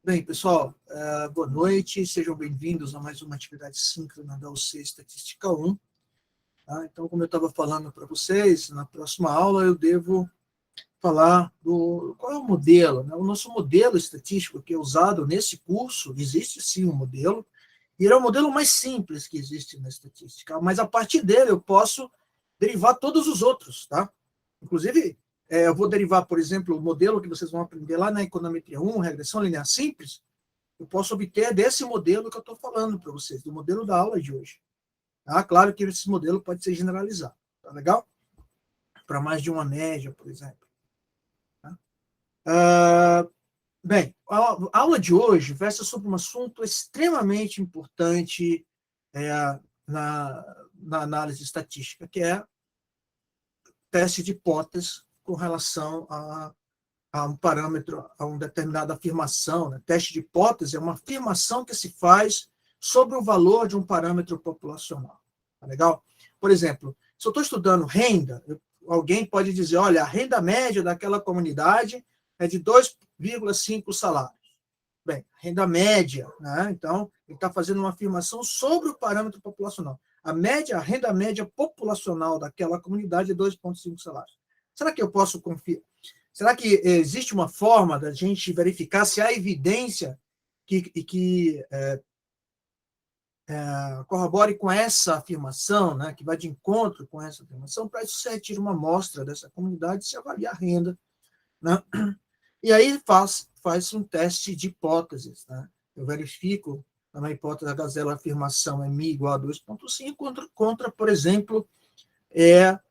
Bem, pessoal, boa noite, sejam bem-vindos a mais uma atividade síncrona da UC Estatística 1. Tá? Então, como eu estava falando para vocês, na próxima aula eu devo falar do qual é o modelo, né? O nosso modelo estatístico que é usado nesse curso, existe sim um modelo, e ele é o modelo mais simples que existe na estatística, mas a partir dele eu posso derivar todos os outros, tá? Inclusive, eu vou derivar, por exemplo, o modelo que vocês vão aprender lá na Econometria 1, regressão linear simples, eu posso obter desse modelo que eu estou falando para vocês, do modelo da aula de hoje. Tá? Claro que esse modelo pode ser generalizado, tá legal? Para mais de uma média, por exemplo. Tá? Bem, a aula de hoje versa sobre um assunto extremamente importante na análise estatística, que é teste de hipótese com relação a um parâmetro, a uma determinada afirmação. Né? Teste de hipótese é uma afirmação que se faz sobre o valor de um parâmetro populacional. Tá legal? Por exemplo, se eu estou estudando renda, alguém pode dizer, olha, a renda média daquela comunidade é de 2,5 salários. Bem, renda média, né? Então, ele está fazendo uma afirmação sobre o parâmetro populacional. A renda média populacional daquela comunidade é 2,5 salários. Será que eu posso confiar? Será que existe uma forma da gente verificar se há evidência que corrobore com essa afirmação, né, que vai de encontro com essa afirmação? Para isso, você retira uma amostra dessa comunidade e se avalia a renda. Né? E aí faz um teste de hipóteses. Né? Eu verifico, na hipótese da gazela, a afirmação é Mi igual a 2,5 contra, por exemplo,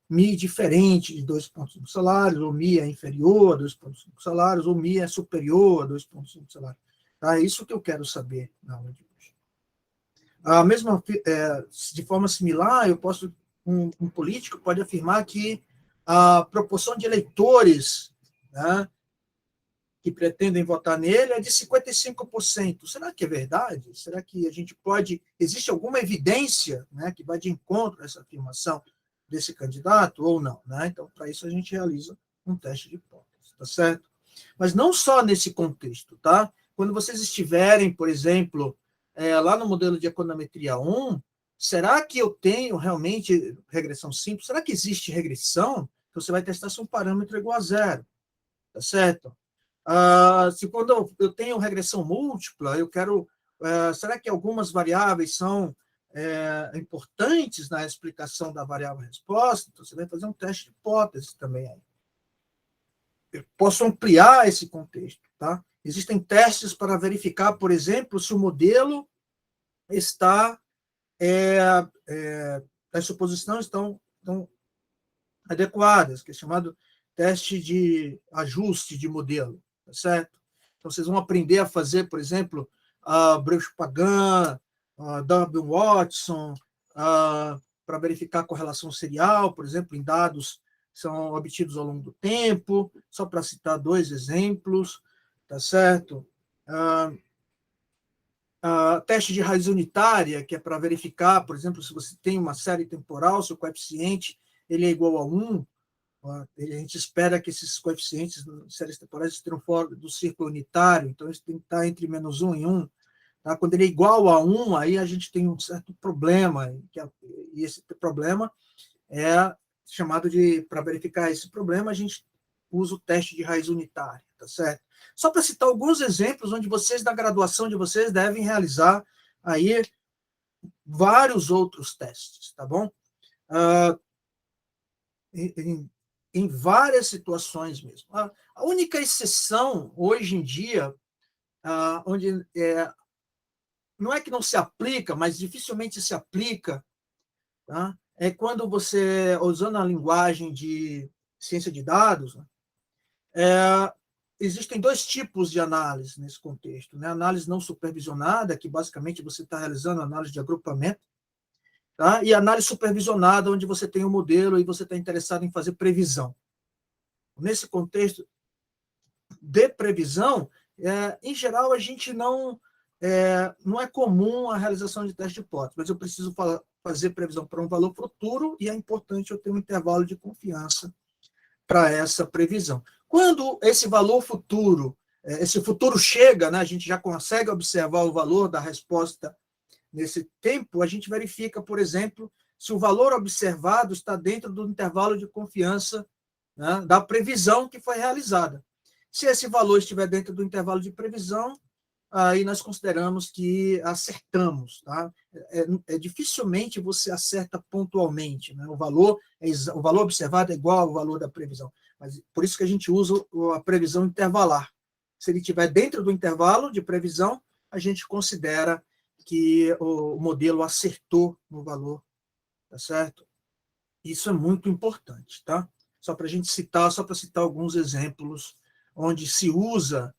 Mi diferente de 2,5 salários, ou Mi é inferior a 2,5 salários, ou Mi é superior a 2,5 salários. Tá? É isso que eu quero saber na aula de hoje. De forma similar, um político pode afirmar que a proporção de eleitores, né, que pretendem votar nele é de 55%. Será que é verdade? Será que a gente existe alguma evidência, né, que vai de encontro a essa afirmação desse candidato ou não? Né? Então, para isso, a gente realiza um teste de hipótese, tá certo? Mas não só nesse contexto, tá? Quando vocês estiverem, por exemplo, lá no modelo de econometria 1, será que eu tenho realmente regressão simples? Será que existe regressão? Então, você vai testar se um parâmetro é igual a zero, tá certo? Se quando eu tenho regressão múltipla, eu quero... será que algumas variáveis são importantes na explicação da variável resposta? Então, você vai fazer um teste de hipótese também aí. Eu posso ampliar esse contexto. Tá? Existem testes para verificar, por exemplo, se o modelo está... as suposições estão adequadas, que é chamado teste de ajuste de modelo. Tá certo? Então, vocês vão aprender a fazer, por exemplo, Breusch-Pagan, W. Watson, para verificar a correlação serial, por exemplo, em dados que são obtidos ao longo do tempo, só para citar dois exemplos, tá certo? Teste de raiz unitária, que é para verificar, por exemplo, se você tem uma série temporal, se o coeficiente ele é igual a 1, a gente espera que esses coeficientes de séries temporais estejam fora do círculo unitário, então isso tem que estar entre -1 e 1. Tá? Quando ele é igual a 1, aí a gente tem um certo problema, e esse problema é chamado de... Para verificar esse problema, a gente usa o teste de raiz unitária, tá certo? Só para citar alguns exemplos onde vocês, na graduação de vocês, devem realizar aí vários outros testes, tá bom? Em várias situações mesmo. A única exceção, hoje em dia, onde não é que não se aplica, mas dificilmente se aplica, tá? É quando você, usando a linguagem de ciência de dados, né, existem dois tipos de análise nesse contexto. Né? Análise não supervisionada, que basicamente você está realizando análise de agrupamento, tá? E análise supervisionada, onde você tem um modelo e você está interessado em fazer previsão. Nesse contexto de previsão, em geral, a gente não é comum a realização de teste de hipótese, mas eu preciso fazer previsão para um valor futuro e é importante eu ter um intervalo de confiança para essa previsão. Quando esse valor futuro esse futuro chega, né? A gente já consegue observar o valor da resposta nesse tempo, a gente verifica, por exemplo, se o valor observado está dentro do intervalo de confiança, né, da previsão que foi realizada. Se esse valor estiver dentro do intervalo de previsão, aí nós consideramos que acertamos. Tá? Dificilmente você acerta pontualmente. Né? O valor observado é igual ao valor da previsão. Mas por isso que a gente usa a previsão intervalar. Se ele estiver dentro do intervalo de previsão, a gente considera que o modelo acertou no valor, tá certo? Isso é muito importante, tá? Só para citar alguns exemplos onde se usa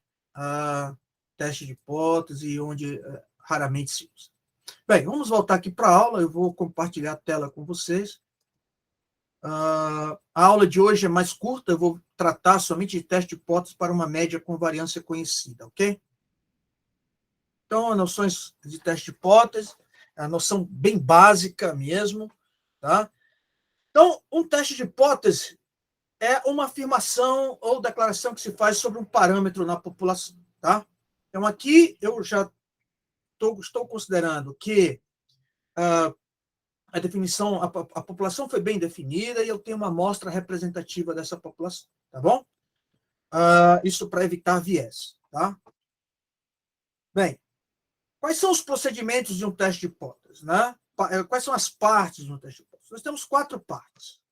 teste de hipótese e onde raramente se usa. Bem, vamos voltar aqui para a aula, eu vou compartilhar a tela com vocês. A aula de hoje é mais curta, eu vou tratar somente de teste de hipótese para uma média com variância conhecida, ok? Então, as noções de teste de hipótese, a noção bem básica mesmo, tá? Então, um teste de hipótese é uma afirmação ou declaração que se faz sobre um parâmetro na população, tá? Então, aqui eu já estou considerando que a definição, a população foi bem definida e eu tenho uma amostra representativa dessa população, tá bom? Isso para evitar viés, tá? Bem, quais são os procedimentos de um teste de hipótese, né? Quais são as partes de um teste de hipótese? Nós temos 4 partes.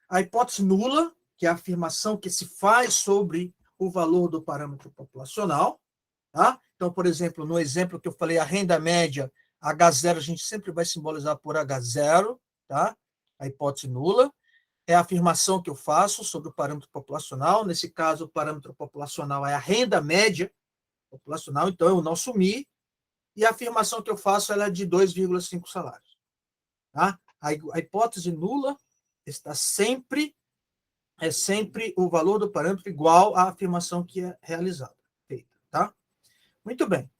A hipótese nula, que é a afirmação que se faz sobre o valor do parâmetro populacional, tá? Então, por exemplo, no exemplo que eu falei, a renda média, H0, a gente sempre vai simbolizar por H0, tá? A hipótese nula é a afirmação que eu faço sobre o parâmetro populacional. Nesse caso, o parâmetro populacional é a renda média populacional, então eu não sumi. E a afirmação que eu faço ela é de 2,5 salários. Tá? A hipótese nula está sempre o valor do parâmetro igual à afirmação que é realizada, feita, tá? Muito bem.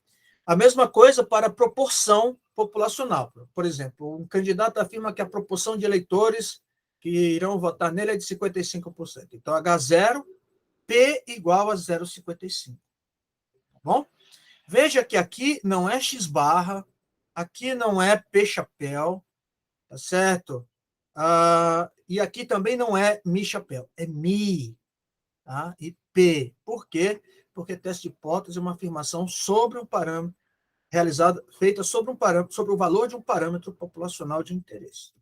A mesma coisa para a proporção populacional. Por exemplo, um candidato afirma que a proporção de eleitores que irão votar nele é de 55%. Então, H0, P igual a 0,55. Tá bom? Veja que aqui não é X barra, aqui não é P chapéu, tá certo? E aqui também não é Mi chapéu, é Mi, tá? E P. Por quê? Porque teste de hipótese é uma afirmação sobre um parâmetro realizada, feita sobre um parâmetro, sobre o valor de um parâmetro populacional de interesse.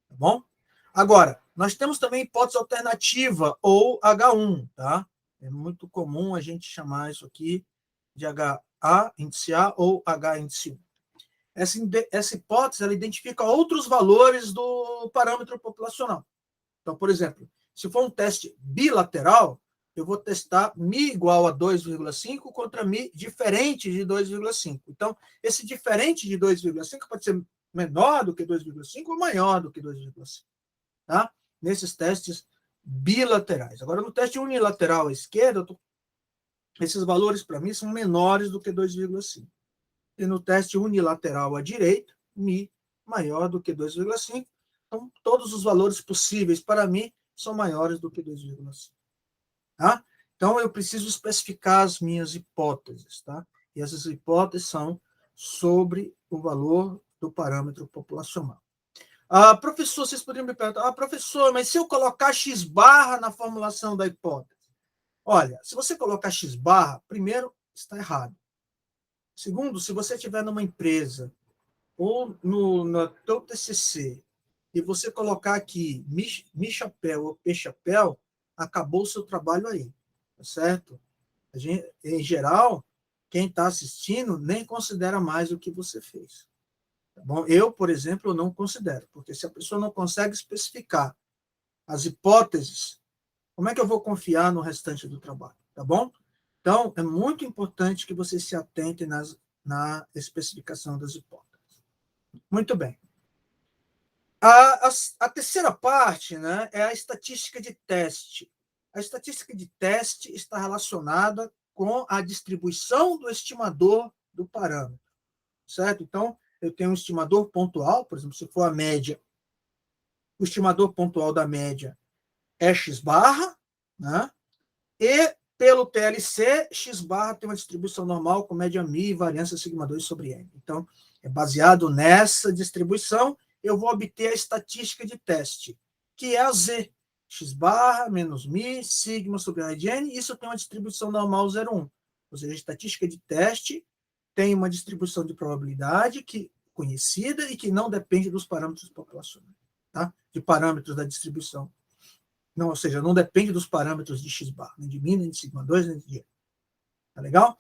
Tá bom? Agora, nós temos também hipótese alternativa, ou H1, tá? É muito comum a gente chamar isso aqui de HA, índice A, ou H, índice 1. Essa hipótese ela identifica outros valores do parâmetro populacional. Então, por exemplo, se for um teste bilateral, eu vou testar Mi igual a 2,5 contra Mi diferente de 2,5. Então, esse diferente de 2,5 pode ser menor do que 2,5 ou maior do que 2,5. Tá? Nesses testes bilaterais. Agora, no teste unilateral à esquerda, esses valores, para mim, são menores do que 2,5. E no teste unilateral à direita, Mi maior do que 2,5. Então, todos os valores possíveis para mim são maiores do que 2,5. Tá? Então, eu preciso especificar as minhas hipóteses. Tá? E essas hipóteses são sobre o valor do parâmetro populacional. Professor, vocês poderiam me perguntar, professor, mas se eu colocar X barra na formulação da hipótese? Olha, se você colocar X barra, primeiro, está errado. Segundo, se você estiver numa empresa ou no teu TCC e você colocar aqui Mi chapéu ou P chapéu, acabou o seu trabalho aí, tá certo? Em geral, quem está assistindo nem considera mais o que você fez. Tá bom? Eu, por exemplo, não considero, porque se a pessoa não consegue especificar as hipóteses, como é que eu vou confiar no restante do trabalho? Tá bom? Então, é muito importante que você se atente na especificação das hipóteses. Muito bem. A terceira parte, né, é a estatística de teste. A estatística de teste está relacionada com a distribuição do estimador do parâmetro, certo? Então, eu tenho um estimador pontual, por exemplo, se for a média, o estimador pontual da média é X barra, né? E Pelo TLC, X barra tem uma distribuição normal com média μ e variância sigma 2 sobre n. Então, é baseado nessa distribuição, eu vou obter a estatística de teste, que é a Z. X barra menos μ, sigma sobre raiz de n, isso tem uma distribuição normal 0,1. Ou seja, a estatística de teste tem uma distribuição de probabilidade conhecida e que não depende dos parâmetros populacionais, tá? De parâmetros da distribuição. Não, ou seja, não depende dos parâmetros de X bar, nem de μ, nem de sigma 2, nem de n. Tá legal?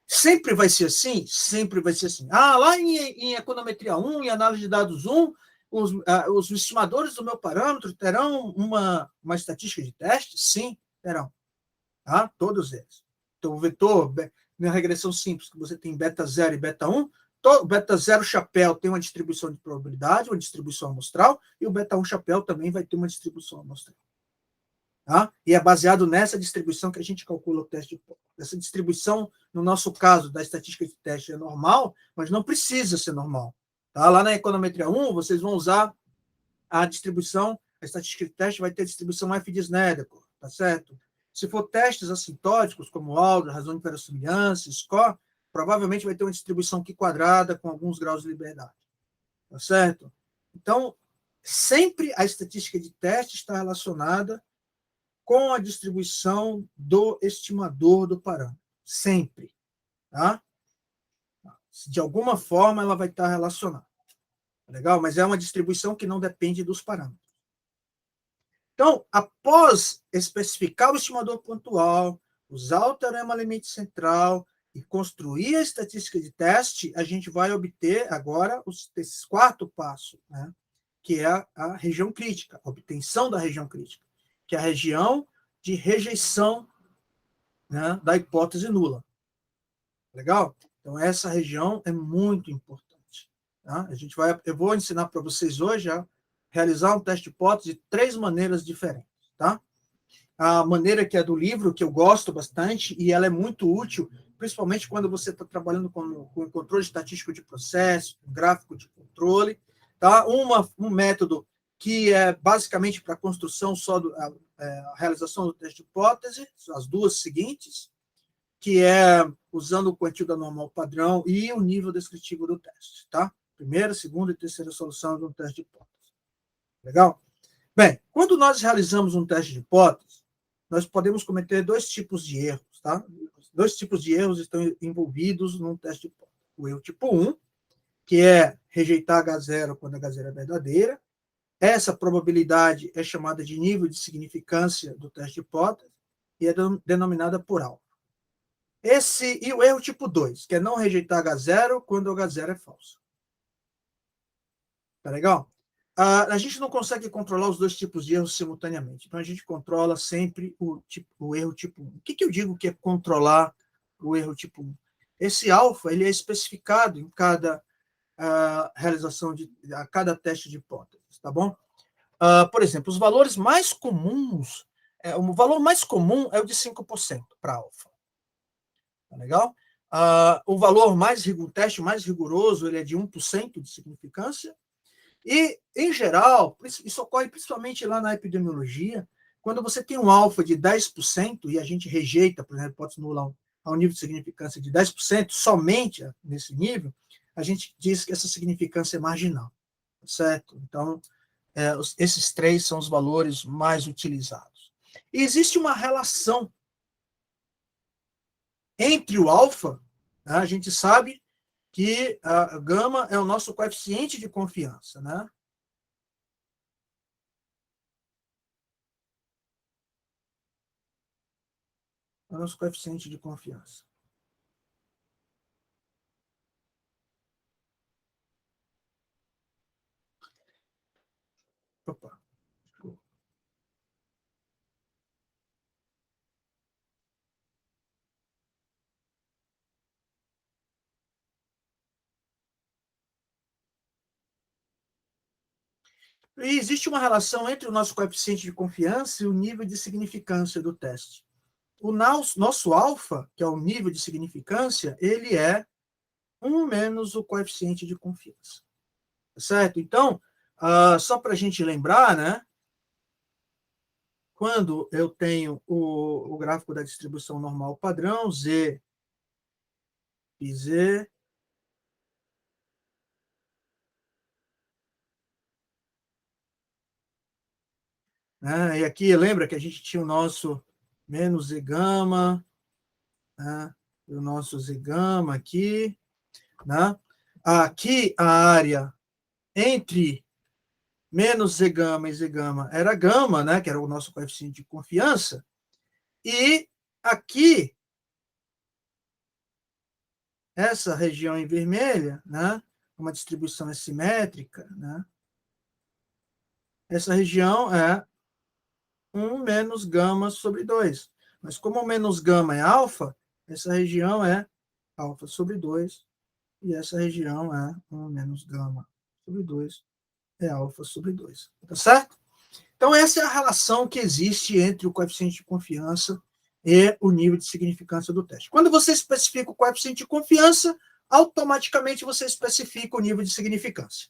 Sempre vai ser assim? Sempre vai ser assim. Lá em econometria 1, em análise de dados 1, os estimadores do meu parâmetro terão uma estatística de teste? Sim, terão. Tá? Todos eles. Então, o vetor, na regressão simples, que você tem beta 0 e beta 1, o beta 0 chapéu tem uma distribuição de probabilidade, uma distribuição amostral, e o beta 1 chapéu também vai ter uma distribuição amostral. Tá? E é baseado nessa distribuição que a gente calcula o teste de hipótese. Essa distribuição, no nosso caso, da estatística de teste é normal, mas não precisa ser normal. Tá? Lá na econometria 1, vocês vão usar a distribuição, a estatística de teste vai ter a distribuição F de Snedeker, tá certo? Se for testes assintóticos, como Alder, razão de verossimilhança, score, provavelmente vai ter uma distribuição Q quadrada com alguns graus de liberdade. Tá certo? Então, sempre a estatística de teste está relacionada com a distribuição do estimador do parâmetro. Sempre. Tá? De alguma forma, ela vai estar relacionada. Legal? Mas é uma distribuição que não depende dos parâmetros. Então, após especificar o estimador pontual, usar o teorema limite central e construir a estatística de teste, a gente vai obter agora esse quarto passo, né? Que é a região crítica, a obtenção da região crítica, que é a região de rejeição, né, da hipótese nula. Legal? Então, essa região é muito importante. Tá? Eu vou ensinar para vocês hoje a realizar um teste de hipótese de 3 maneiras diferentes. Tá? A maneira que é do livro, que eu gosto bastante, e ela é muito útil, principalmente quando você está trabalhando com controle estatístico de processo, um gráfico de controle. Tá? Um método que é basicamente para a construção só a realização do teste de hipótese, as duas seguintes, que é usando o quantio da normal padrão e o nível descritivo do teste. Tá? Primeira, segunda e terceira solução do teste de hipótese. Legal? Bem, quando nós realizamos um teste de hipótese, nós podemos cometer 2 tipos de erros. Tá? 2 tipos de erros estão envolvidos num teste de hipótese. O erro tipo 1, que é rejeitar H0 quando H0 é verdadeira. Essa probabilidade é chamada de nível de significância do teste de hipótese e é denominada por alfa. E o erro tipo 2, que é não rejeitar H0 quando H0 é falso. Tá legal? A gente não consegue controlar os 2 tipos de erros simultaneamente. Então, a gente controla sempre o erro tipo 1. O que eu digo que é controlar o erro tipo 1? Esse alfa ele é especificado em cada realização a cada teste de hipóteses, tá bom? Por exemplo, os valores mais comuns, o valor mais comum é o de 5% para alfa. Tá legal? O teste mais rigoroso ele é de 1% de significância. E, em geral, isso ocorre principalmente lá na epidemiologia, quando você tem um alfa de 10% e a gente rejeita, por exemplo, hipótese nula a um nível de significância de 10%, somente nesse nível, a gente diz que essa significância é marginal. Certo? Então, esses 3 são os valores mais utilizados. E existe uma relação entre o alfa, né? A gente sabe que a gama é o nosso coeficiente de confiança, né? É o nosso coeficiente de confiança. Opa. E existe uma relação entre o nosso coeficiente de confiança e o nível de significância do teste. O nosso alfa, que é o nível de significância, ele é 1 menos o coeficiente de confiança. Certo? Então, só para a gente lembrar, né? quando eu tenho o gráfico da distribuição normal padrão, Z e Z, né? E aqui, lembra que a gente tinha o nosso menos Z gama, né? O nosso Z gama aqui, né? Aqui a área entre menos Z gama e Z gama era gama, né? Que era o nosso coeficiente de confiança. E aqui, essa região em vermelha, né? Uma distribuição assimétrica, né? Essa região é 1 menos gama sobre 2. Mas como o menos gama é alfa, essa região é alfa sobre 2, e essa região é 1 menos gama sobre 2, é alfa sobre 2. Tá certo? Então, essa é a relação que existe entre o coeficiente de confiança e o nível de significância do teste. Quando você especifica o coeficiente de confiança, automaticamente você especifica o nível de significância.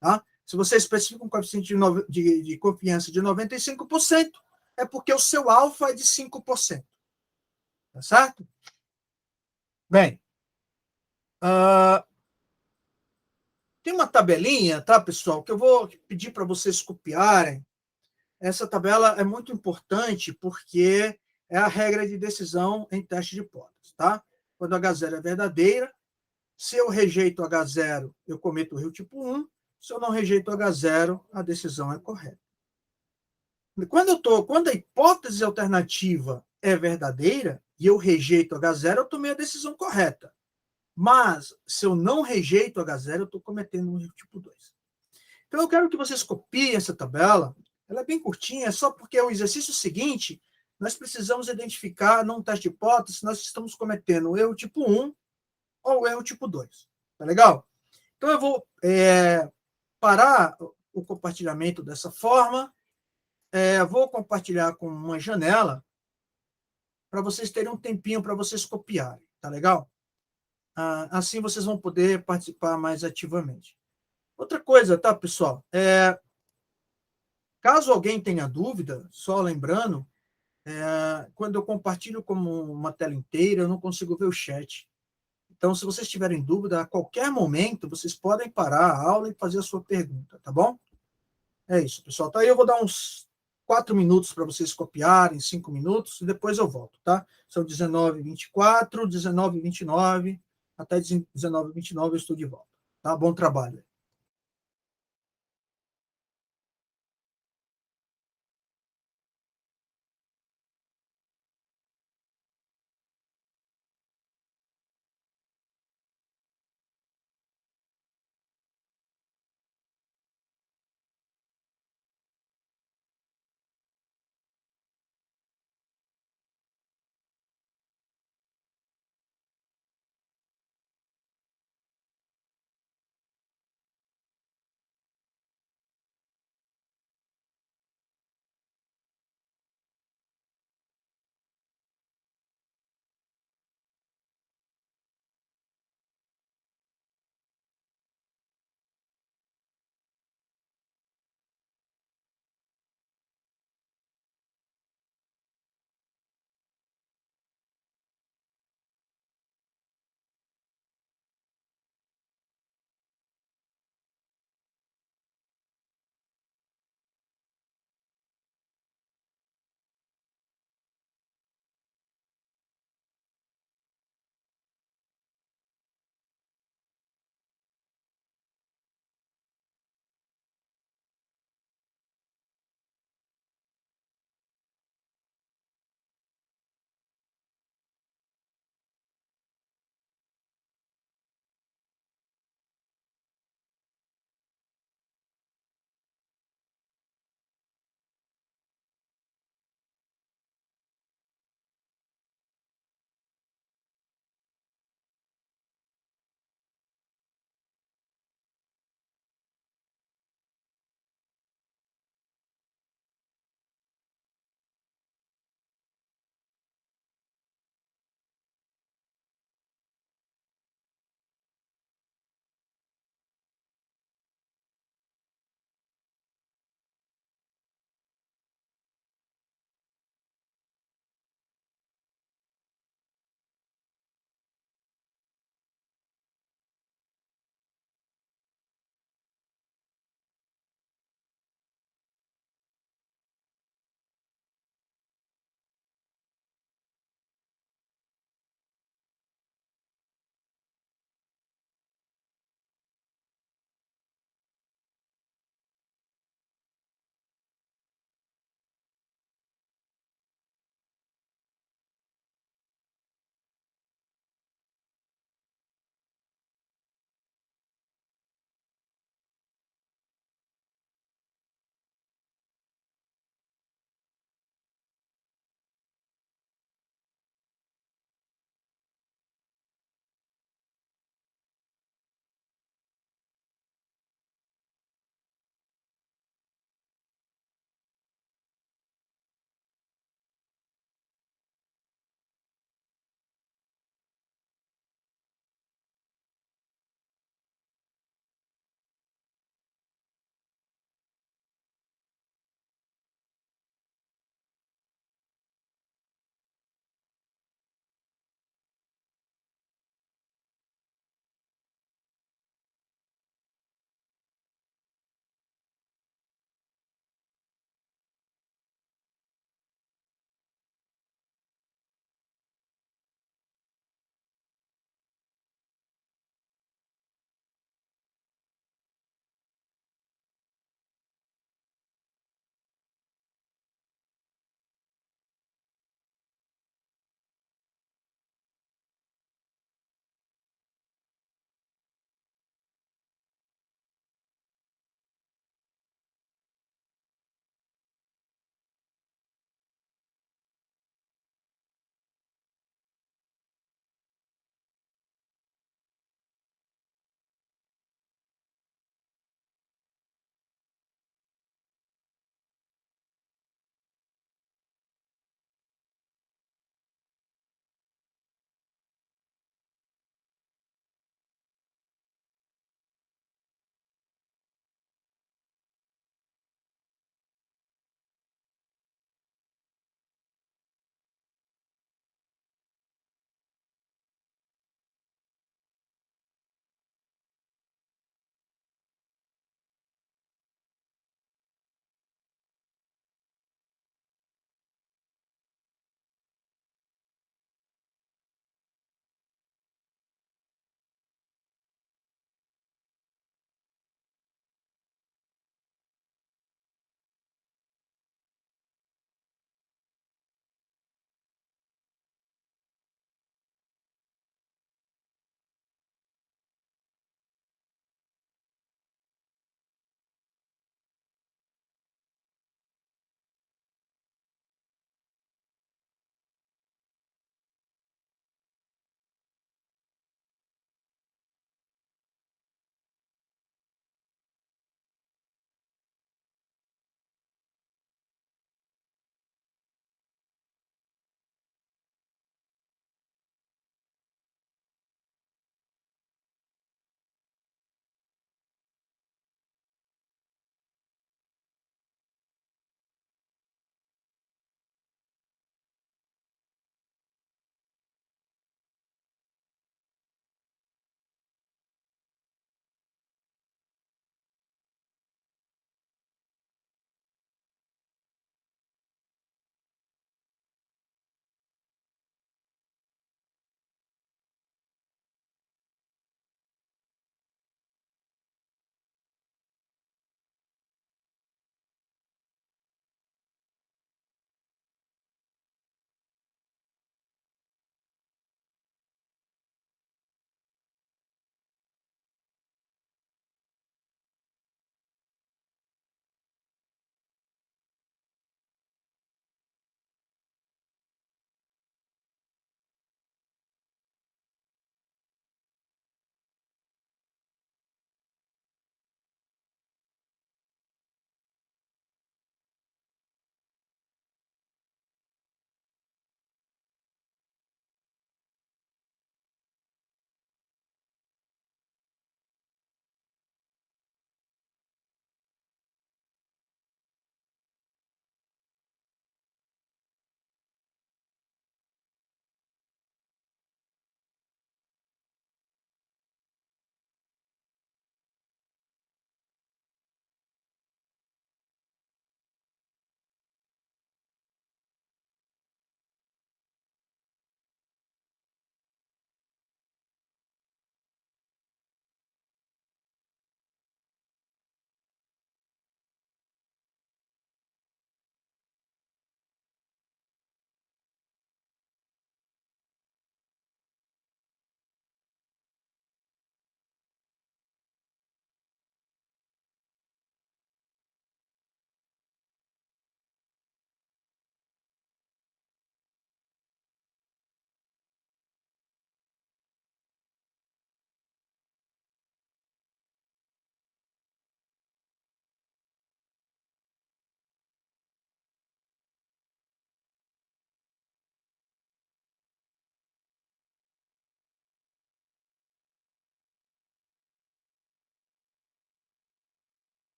Tá? Se você especifica um coeficiente de confiança de 95%, é porque o seu alfa é de 5%. Tá certo? Bem, tem uma tabelinha, tá, pessoal, que eu vou pedir para vocês copiarem. Essa tabela é muito importante porque é a regra de decisão em teste de hipótese, tá? Quando H0 é verdadeira, se eu rejeito H0, eu cometo o erro tipo 1. Se eu não rejeito H0, a decisão é correta. Quando a hipótese alternativa é verdadeira e eu rejeito H0, eu tomei a decisão correta. Mas, se eu não rejeito H0, eu estou cometendo um erro tipo 2. Então, eu quero que vocês copiem essa tabela. Ela é bem curtinha, é só porque o exercício seguinte, nós precisamos identificar, num teste de hipótese, se nós estamos cometendo o erro tipo 1 ou o erro tipo 2. Tá legal? Então, eu vou parar o compartilhamento dessa forma. Vou compartilhar com uma janela para vocês terem um tempinho para vocês copiarem. Tá legal? Assim vocês vão poder participar mais ativamente. Outra coisa, tá, pessoal? Caso alguém tenha dúvida, só lembrando, quando eu compartilho como uma tela inteira, eu não consigo ver o chat. Então, se vocês tiverem dúvida, a qualquer momento, vocês podem parar a aula e fazer a sua pergunta, tá bom? É isso, pessoal. Então, aí eu vou dar uns 4 minutos para vocês copiarem, 5 minutos, e depois eu volto, tá? São 19h24, 19h29, até 19h29 eu estou de volta. Tá? Bom trabalho.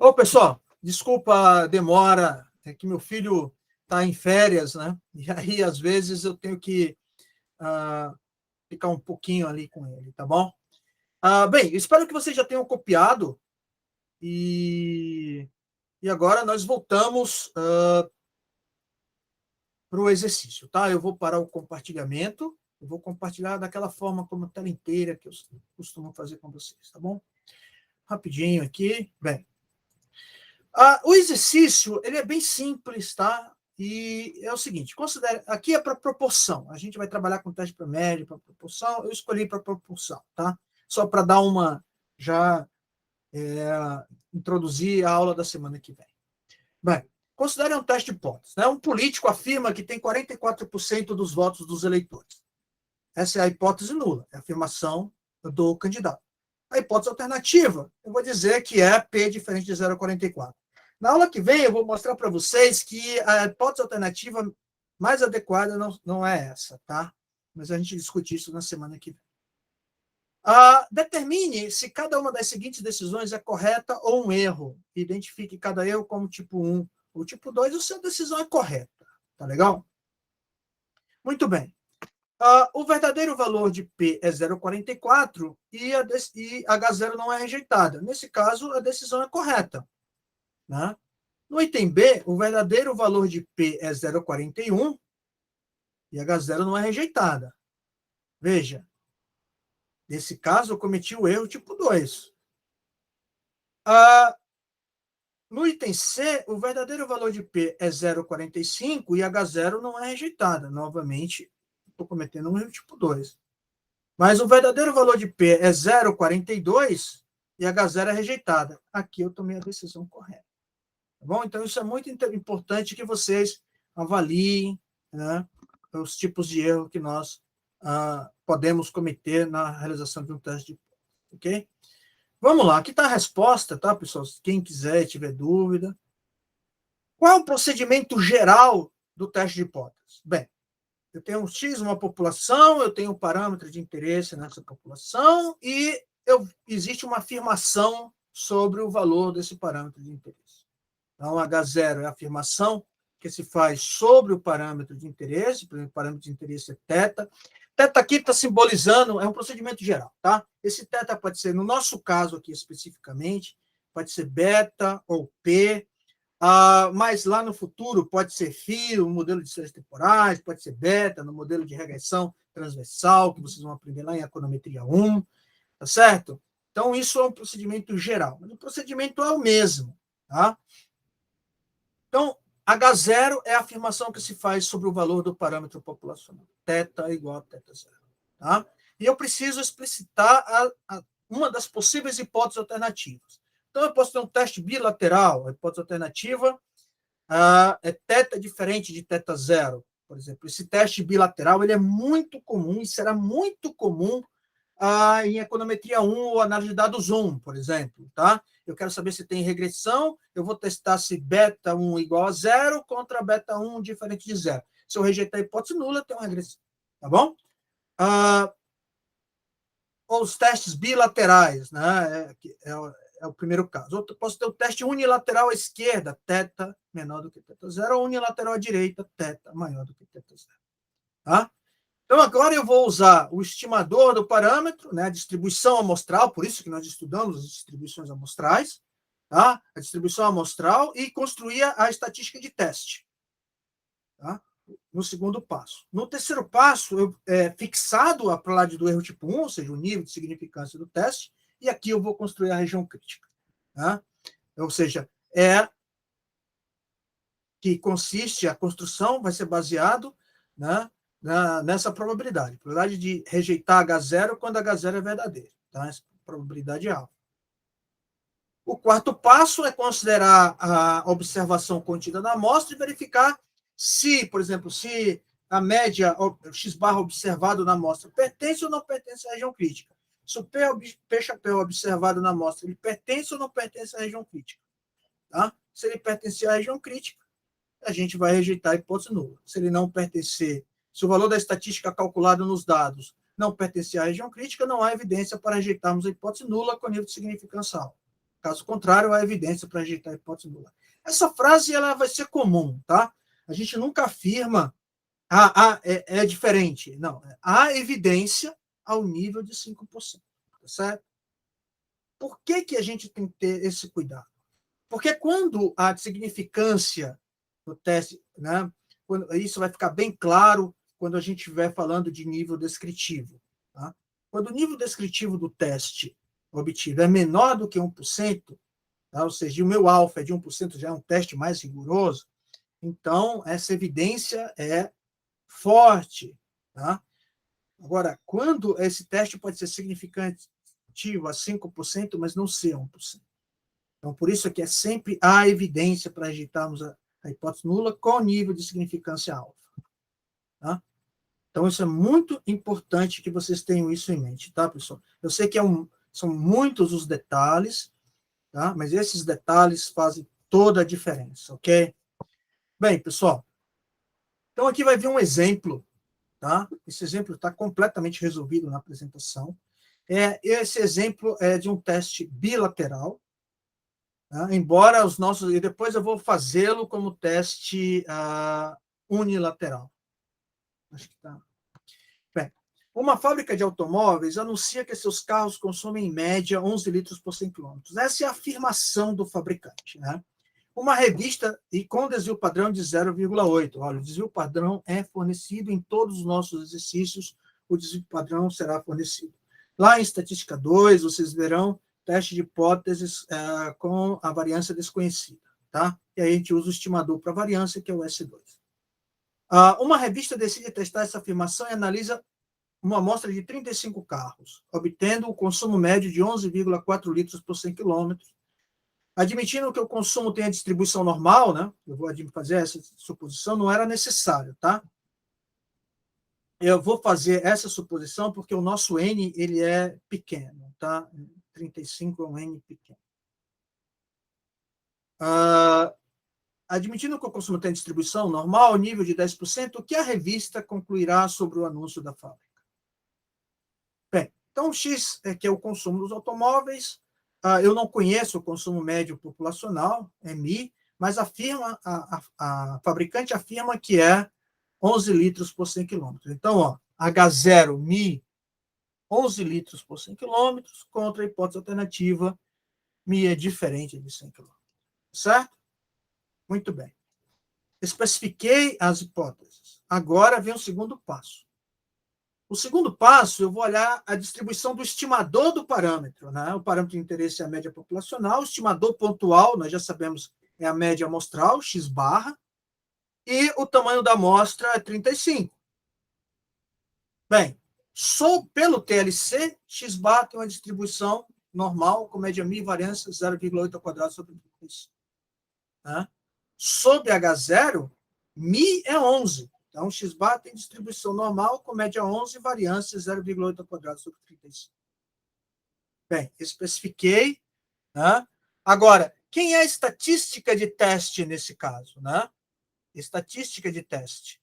Ô, pessoal, desculpa a demora, é que meu filho está em férias, né? E aí, às vezes, eu tenho que ficar um pouquinho ali com ele, tá bom? Bem, espero que vocês já tenham copiado e agora nós voltamos para o exercício, tá? Eu vou parar o compartilhamento, eu vou compartilhar daquela forma como a tela inteira que eu costumo fazer com vocês, tá bom? Rapidinho aqui. Bem, o exercício ele é bem simples, tá? E é o seguinte, considere, aqui é para proporção. A gente vai trabalhar com teste para média, para proporção. Eu escolhi para proporção, tá? Só para dar uma já introduzir a aula da semana que vem. Bem, considere um teste de hipótese. Né? Um político afirma que tem 44% dos votos dos eleitores. Essa é a hipótese nula, é a afirmação do candidato. A hipótese alternativa, eu vou dizer que é P diferente de 0,44. Na aula que vem, eu vou mostrar para vocês que a hipótese alternativa mais adequada não é essa, tá? Mas a gente discute isso na semana que vem. Determine se cada uma das seguintes decisões é correta ou um erro. Identifique cada erro como tipo 1 ou tipo 2, ou se a decisão é correta. Tá legal? Muito bem. O verdadeiro valor de P é 0,44 e H0 não é rejeitada. Nesse caso, a decisão é correta. Né? No item B, o verdadeiro valor de P é 0,41 e H0 não é rejeitada. Veja, nesse caso, eu cometi o erro tipo 2. No item C, o verdadeiro valor de P é 0,45 e H0 não é rejeitada. Novamente, estou cometendo um erro tipo 2. Mas o verdadeiro valor de P é 0,42 e H0 é rejeitada. Aqui eu tomei a decisão correta. Tá bom? Então, isso é muito importante que vocês avaliem, né, os tipos de erro que nós podemos cometer na realização de um teste de hipótese. Ok? Vamos lá, aqui está a resposta, tá, pessoal? Quem quiser, tiver dúvida. Qual é o procedimento geral do teste de hipótese? Bem, eu tenho um X, uma população, eu tenho um parâmetro de interesse nessa população e existe uma afirmação sobre o valor desse parâmetro de interesse. Então, H0 é a afirmação que se faz sobre o parâmetro de interesse, por exemplo, o parâmetro de interesse é θ. Θ aqui está simbolizando, é um procedimento geral, tá? Esse θ pode ser, no nosso caso aqui especificamente, pode ser beta ou P, mas lá no futuro pode ser φ, o modelo de séries temporais, pode ser beta, no modelo de regressão transversal, que vocês vão aprender lá em econometria 1, tá certo? Então, isso é um procedimento geral, mas o procedimento é o mesmo, tá? Então, H0 é a afirmação que se faz sobre o valor do parâmetro populacional. Θ igual a θ0. Tá? E eu preciso explicitar uma das possíveis hipóteses alternativas. Então, eu posso ter um teste bilateral. A hipótese alternativa é θ diferente de θ0. Por exemplo, esse teste bilateral ele é muito comum e será muito comum em econometria 1 ou análise de dados 1, por exemplo. Tá? Eu quero saber se tem regressão, eu vou testar se beta 1 igual a 0 contra beta 1 diferente de 0. Se eu rejeitar a hipótese nula, tem uma regressão. Tá bom? Os testes bilaterais, né? É o primeiro caso. Eu posso ter o teste unilateral à esquerda, θ menor do que θ0, ou unilateral à direita, θ maior do que θ0. Tá? Então, agora eu vou usar o estimador do parâmetro, né, a distribuição amostral, por isso que nós estudamos as distribuições amostrais, tá? A distribuição amostral e construir a estatística de teste. Tá? No segundo passo. No terceiro passo, fixado a probabilidade do erro tipo 1, ou seja, o nível de significância do teste, e aqui eu vou construir a região crítica. Tá? Ou seja, que consiste, a construção vai ser baseado, né, nessa probabilidade. Probabilidade de rejeitar H0 quando H0 é verdadeiro. Tá? Essa probabilidade é alta. O quarto passo é considerar a observação contida na amostra e verificar se, por exemplo, se a média X barra observado na amostra pertence ou não pertence à região crítica. Se o P chapéu observado na amostra ele pertence ou não pertence à região crítica. Tá? Se ele pertencer à região crítica, a gente vai rejeitar a hipótese nula. Se ele não pertencer, se o valor da estatística calculado nos dados não pertencer à região crítica, não há evidência para rejeitarmos a hipótese nula com nível de significância alto. Caso contrário, há evidência para rejeitar a hipótese nula. Essa frase ela vai ser comum, tá? A gente nunca afirma é diferente. Não, há evidência ao nível de 5%. Tá certo? Por que a gente tem que ter esse cuidado? Porque quando a significância do teste, né, isso vai ficar bem claro quando a gente estiver falando de nível descritivo. Tá? Quando o nível descritivo do teste obtido é menor do que 1%, tá? Ou seja, o meu alfa é de 1%, já é um teste mais rigoroso, então essa evidência é forte. Tá? Agora, quando esse teste pode ser significativo a 5%, mas não ser 1%. Então, por isso é que sempre há evidência para rejeitarmos a hipótese nula com nível de significância alfa. Tá? Então, isso é muito importante que vocês tenham isso em mente, tá, pessoal? Eu sei que são muitos os detalhes, tá? Mas esses detalhes fazem toda a diferença, ok? Bem, pessoal, então aqui vai vir um exemplo, tá? Esse exemplo está completamente resolvido na apresentação. Esse exemplo é de um teste bilateral, tá? Embora os nossos... E depois eu vou fazê-lo como teste unilateral. Acho que está... Bem, uma fábrica de automóveis anuncia que seus carros consomem, em média, 11 litros por 100 km. Essa é a afirmação do fabricante, né? Uma revista e com desvio padrão de 0,8. Olha, o desvio padrão é fornecido em todos os nossos exercícios, o desvio padrão será fornecido. Lá em estatística 2, vocês verão teste de hipóteses com a variância desconhecida, tá? E aí a gente usa o estimador para variância, que é o S2. Uma revista decide testar essa afirmação e analisa uma amostra de 35 carros, obtendo o consumo médio de 11,4 litros por 100 km. Admitindo que o consumo tenha distribuição normal, né? Eu vou fazer essa suposição, não era necessário, tá? Eu vou fazer essa suposição porque o nosso N ele é pequeno, tá? 35 é um N pequeno. Admitindo que o consumo tenha distribuição normal, nível de 10%, o que a revista concluirá sobre o anúncio da fábrica? Bem, então X é que é o consumo dos automóveis. Eu não conheço o consumo médio populacional, MI, mas a fabricante afirma que é 11 litros por 100 km. Então, ó, H0, Mi, 11 litros por 100 km, contra a hipótese alternativa, Mi é diferente de 100 km. Certo? Muito bem. Especifiquei as hipóteses. Agora vem o segundo passo. O segundo passo, eu vou olhar a distribuição do estimador do parâmetro. Né? O parâmetro de interesse é a média populacional, o estimador pontual, nós já sabemos, é a média amostral, x barra, e o tamanho da amostra é 35. Bem, pelo TLC, x barra tem uma distribuição normal, com média mi e variância 0,8 ao quadrado sobre 35. Né? Sob H0, mi é 11. Então, x bar tem distribuição normal, com média 11 e variância 0,8 ao quadrado sobre 35. Bem, especifiquei. Né? Agora, quem é a estatística de teste nesse caso? Né? Estatística de teste.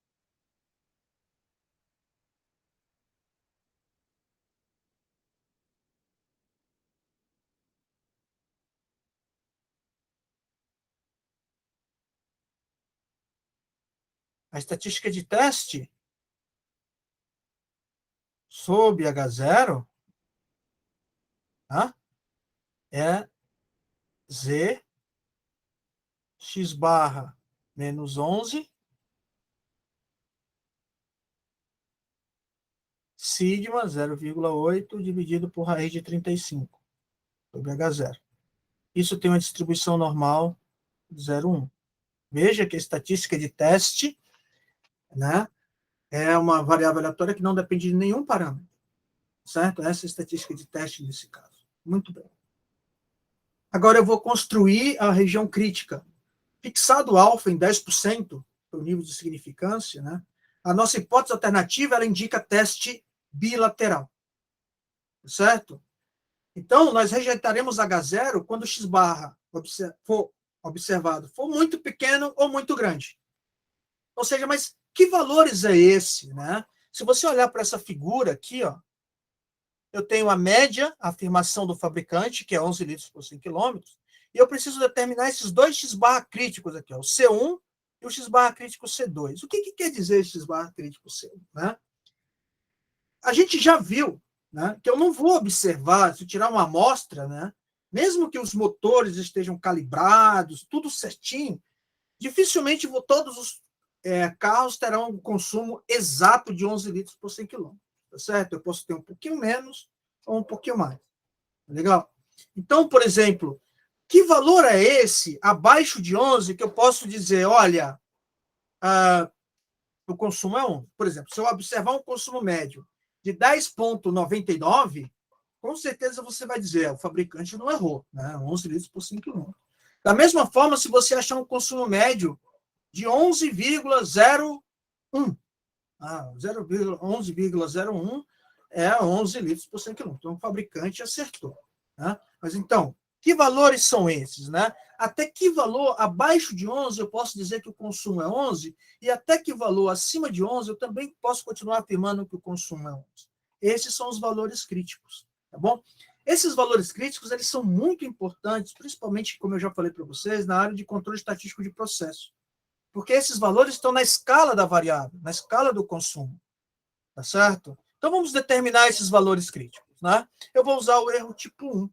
A estatística de teste sob H0, tá? É Z x barra menos 11 sigma 0,8 dividido por raiz de 35 sobre H0. Isso tem uma distribuição normal de 0,1. Veja que a estatística de teste, né, é uma variável aleatória que não depende de nenhum parâmetro. Certo? Essa é a estatística de teste nesse caso. Muito bem. Agora eu vou construir a região crítica. Fixado o alfa em 10%, o nível de significância, né, a nossa hipótese alternativa ela indica teste bilateral. Certo? Então, nós rejeitaremos H0 quando o x barra for observado for muito pequeno ou muito grande. Ou seja, mas que valores é esse? Né? Se você olhar para essa figura aqui, ó, eu tenho a média, a afirmação do fabricante, que é 11 litros por 100 km, e eu preciso determinar esses dois x-barra críticos aqui, ó, o C1 e o x-barra crítico C2. O que quer dizer x-barra crítico C1? Né? A gente já viu, né, que eu não vou observar, se eu tirar uma amostra, né, mesmo que os motores estejam calibrados, tudo certinho, dificilmente todos os carros terão um consumo exato de 11 litros por 100 km. Tá certo? Eu posso ter um pouquinho menos ou um pouquinho mais. Legal? Então, por exemplo, que valor é esse, abaixo de 11, que eu posso dizer, olha, o consumo é 11. Por exemplo, se eu observar um consumo médio de 10,99, com certeza você vai dizer, o fabricante não errou, né? 11 litros por 5 km. Da mesma forma, se você achar um consumo médio de 11,01, 11,01 é 11 litros por 100 km. Então, o fabricante acertou. Né? Mas, então, que valores são esses? Né? Até que valor abaixo de 11 eu posso dizer que o consumo é 11, e até que valor acima de 11 eu também posso continuar afirmando que o consumo é 11. Esses são os valores críticos. Tá bom? Esses valores críticos eles são muito importantes, principalmente, como eu já falei para vocês, na área de controle estatístico de processo. Porque esses valores estão na escala da variável, na escala do consumo. Tá certo? Então, vamos determinar esses valores críticos. Né? Eu vou usar o erro tipo 1.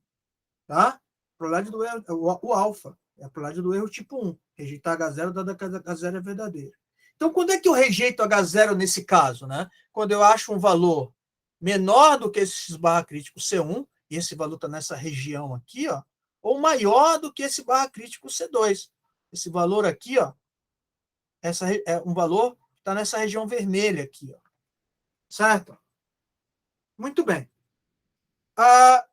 Tá? A probabilidade do erro, o alfa, é a probabilidade do erro tipo 1. Rejeitar H0 dado que H0 é verdadeiro. Então, quando é que eu rejeito H0 nesse caso? Né? Quando eu acho um valor menor do que esse x barra crítico C1, e esse valor está nessa região aqui, ó, ou maior do que esse barra crítico C2. Esse valor aqui, ó, essa é um valor que está nessa região vermelha aqui, ó. Certo? Muito bem. Para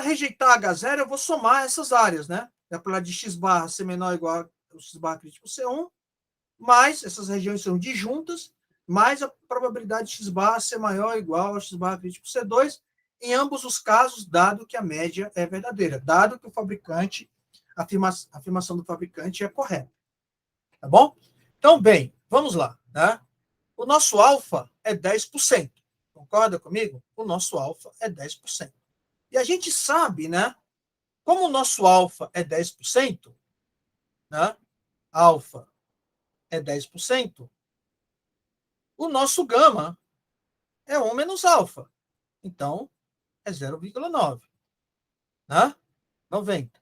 rejeitar H0, eu vou somar essas áreas, né? A probabilidade de x barra ser menor ou igual ao x barra crítico C1, mais, essas regiões são disjuntas, mais a probabilidade de x barra ser maior ou igual ao x barra crítico C2, em ambos os casos, dado que a média é verdadeira, dado que o fabricante, a afirmação do fabricante é correta. Tá bom? Então, bem, vamos lá. Né? O nosso alfa é 10%. Concorda comigo? O nosso alfa é 10%. E a gente sabe, né? Como o nosso alfa é 10%, né? Alfa é 10%, o nosso gama é 1 menos alfa. Então, é 0,9. Né? 90.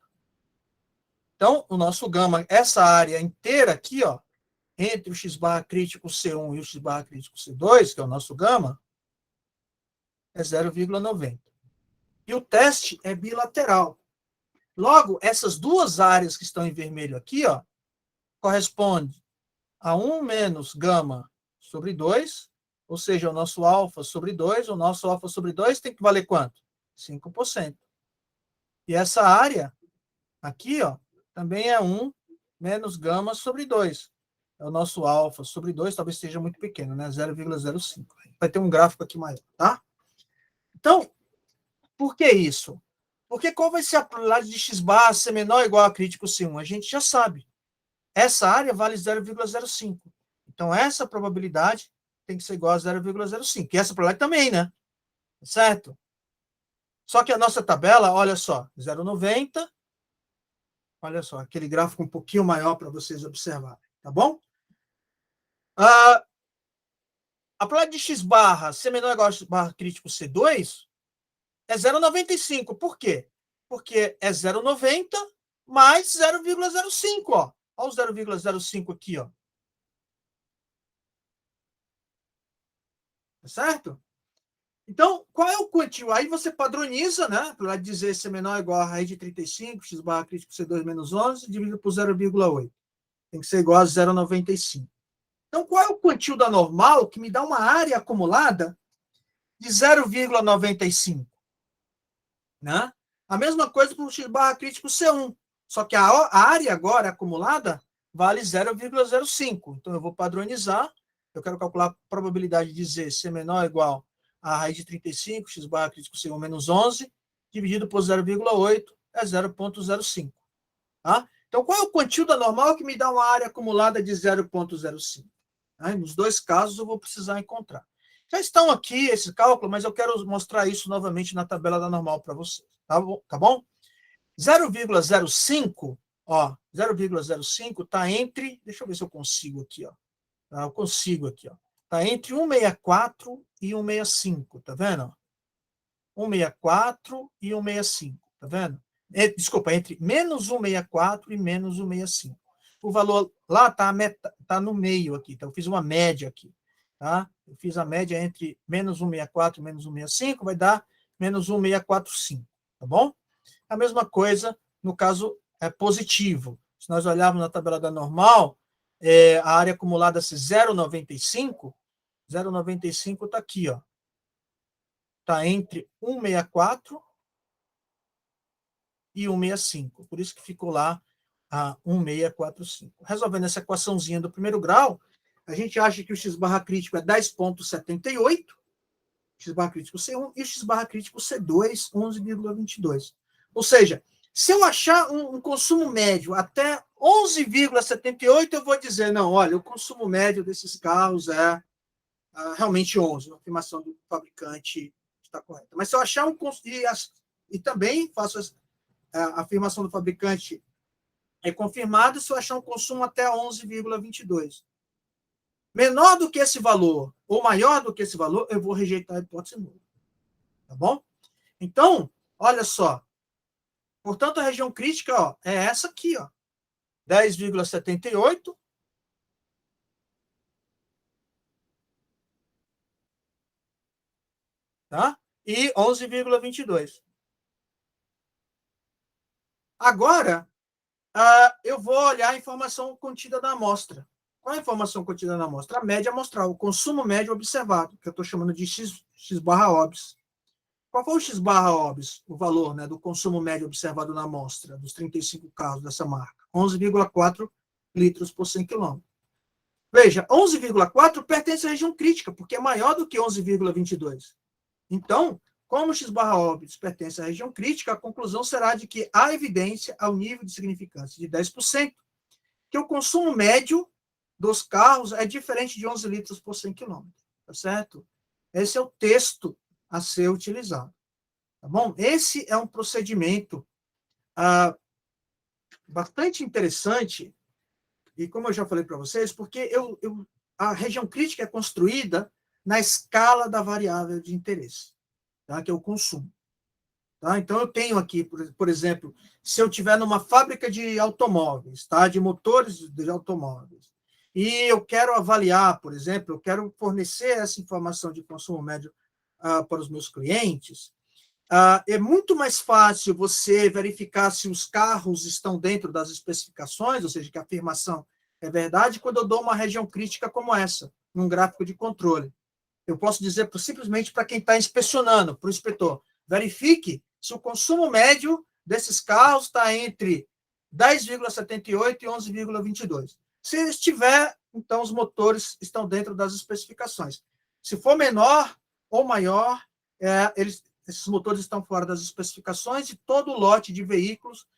Então, o nosso gama, essa área inteira aqui, ó, entre o x barra crítico C1 e o x barra crítico C2, que é o nosso gama, é 0,90. E o teste é bilateral. Logo, essas duas áreas que estão em vermelho aqui, ó, corresponde a 1 menos gama sobre 2, ou seja, o nosso alfa sobre 2, o nosso alfa sobre 2 tem que valer quanto? 5%. E essa área aqui, ó, também é 1 menos gama sobre 2. É o nosso alfa sobre 2, talvez seja muito pequeno, né? 0,05. Vai ter um gráfico aqui maior, tá? Então, por que isso? Porque qual vai ser a probabilidade de x barra ser menor ou igual a crítico C1? A gente já sabe. Essa área vale 0,05. Então, essa probabilidade tem que ser igual a 0,05. E essa probabilidade também, né? Certo? Só que a nossa tabela, olha só, 0,90. Olha só, aquele gráfico um pouquinho maior para vocês observarem. Tá bom? A probabilidade de x barra ser menor ou igual a x barra crítico C2 é 0,95. Por quê? Porque é 0,90 mais 0,05, ó. Olha o 0,05 aqui, ó. Certo? Então, qual é o quantio? Aí você padroniza, né? Para dizer se é menor ou igual a raiz de 35, x barra crítico C2 menos 11, dividido por 0,8. Tem que ser igual a 0,95. Então, qual é o quantio da normal que me dá uma área acumulada de 0,95? Né? A mesma coisa para o x barra crítico C1. Só que a área agora acumulada vale 0,05. Então, eu vou padronizar. Eu quero calcular a probabilidade de Z ser menor ou igual a raiz de 35, x barra crítico C1 menos 11, dividido por 0,8, é 0,05. Tá? Então, qual é o quantio da normal que me dá uma área acumulada de 0,05? Nos dois casos, eu vou precisar encontrar. Já estão aqui esse cálculo, mas eu quero mostrar isso novamente na tabela da normal para vocês. Tá bom? 0,05, ó, 0,05 está entre, deixa eu ver se eu consigo aqui, ó. Eu consigo aqui, ó. Está entre 164 e 165, tá vendo? 164 e 165, tá vendo? Desculpa, entre menos 164 e menos 165. O valor lá está no meio aqui, então eu fiz uma média aqui, tá? Eu fiz a média entre menos 164 e menos 165, vai dar menos 1,645, tá bom? A mesma coisa no caso positivo. Se nós olharmos na tabela da normal, a área acumulada se 0,95, 0,95 está aqui, ó. Está entre 164 e 165. Por isso que ficou lá a 1645. Resolvendo essa equaçãozinha do primeiro grau, a gente acha que o x barra crítico é 10,78, x barra crítico C1, e o x barra crítico C2, 11,22. Ou seja, se eu achar um consumo médio até 11,78, eu vou dizer, não, olha, o consumo médio desses carros é realmente 11, a afirmação do fabricante está correta. Mas se eu achar e também faço a afirmação do fabricante é confirmada se eu achar um consumo até 11,22. Menor do que esse valor ou maior do que esse valor, eu vou rejeitar a hipótese nula. Tá bom? Então, olha só. Portanto, a região crítica ó, é essa aqui, ó, 10,78. Tá? E 11,22. Agora, eu vou olhar a informação contida na amostra. Qual é a informação contida na amostra? A média amostral, o consumo médio observado, que eu estou chamando de x barra obs. Qual foi o x barra obs, o valor, né, do consumo médio observado na amostra, dos 35 carros dessa marca? 11,4 litros por 100 km. Veja, 11,4 pertence à região crítica, porque é maior do que 11,22. Então, como o x barra obs pertence à região crítica, a conclusão será de que há evidência ao nível de significância de 10%, que o consumo médio dos carros é diferente de 11 litros por 100 km. Tá certo? Esse é o texto a ser utilizado. Tá bom? Esse é um procedimento bastante interessante, e como eu já falei para vocês, porque a região crítica é construída na escala da variável de interesse, tá? Que é o consumo. Tá? Então, eu tenho aqui, por exemplo, se eu tiver numa fábrica de automóveis, tá? De motores de automóveis, e eu quero avaliar, por exemplo, eu quero fornecer essa informação de consumo médio para os meus clientes, é muito mais fácil você verificar se os carros estão dentro das especificações, ou seja, que a afirmação é verdade, quando eu dou uma região crítica como essa, num gráfico de controle. Eu posso dizer simplesmente para quem está inspecionando, para o inspetor, verifique se o consumo médio desses carros está entre 10,78 e 11,22. Se estiver, então os motores estão dentro das especificações. Se for menor ou maior, esses motores estão fora das especificações e todo o lote de veículos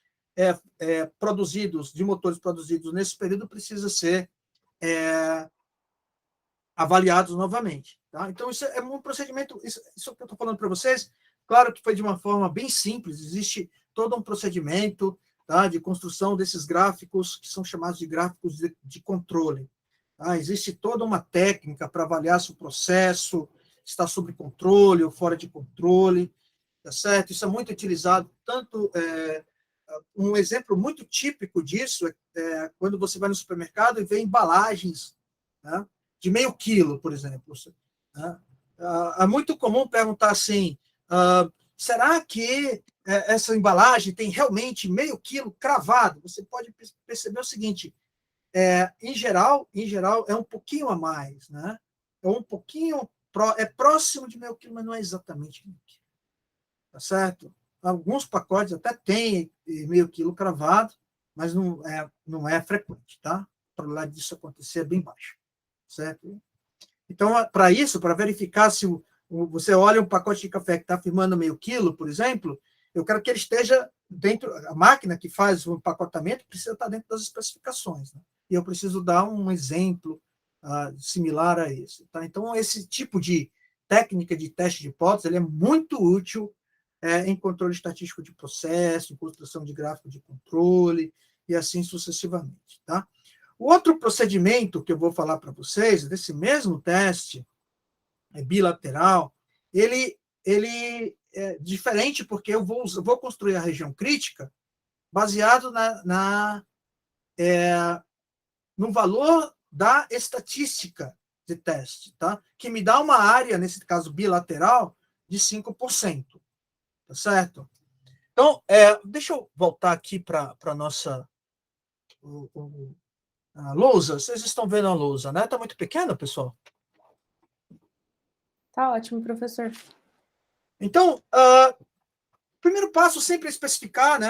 produzidos, de motores produzidos nesse período, precisa ser avaliados novamente. Tá? Então, isso é um procedimento, isso que eu estou falando para vocês, claro que foi de uma forma bem simples, existe todo um procedimento, tá, de construção desses gráficos, que são chamados de gráficos de controle. Tá? Existe toda uma técnica para avaliar se o processo está sob controle ou fora de controle, tá certo? Isso é muito utilizado, tanto... um exemplo muito típico disso é quando você vai no supermercado e vê embalagens, né, de meio quilo, por exemplo. Né? É muito comum perguntar assim, será que essa embalagem tem realmente meio quilo cravado? Você pode perceber o seguinte, em geral, é um pouquinho a mais, né? É um pouquinho, é próximo de meio quilo, mas não é exatamente meio quilo. Tá certo? Alguns pacotes até têm meio quilo cravado, mas não é frequente, tá? A probabilidade disso acontecer é bem baixa, certo? Então, para isso, para verificar se você olha um pacote de café que está afirmando meio quilo, por exemplo, eu quero que ele esteja dentro, a máquina que faz o empacotamento precisa estar dentro das especificações, né? E eu preciso dar um exemplo similar a esse, tá? Então, esse tipo de técnica de teste de hipótese ele é muito útil em controle estatístico de processo, em construção de gráfico de controle, e assim sucessivamente. Tá? O outro procedimento que eu vou falar para vocês, desse mesmo teste bilateral, ele é diferente porque eu vou construir a região crítica baseado no valor da estatística de teste, tá? Que me dá uma área, nesse caso bilateral, de 5%. Tá certo? Então, deixa eu voltar aqui para a nossa a lousa. Vocês estão vendo a lousa, né? Está muito pequena, pessoal? Tá ótimo, professor. Então, primeiro passo sempre é especificar, né?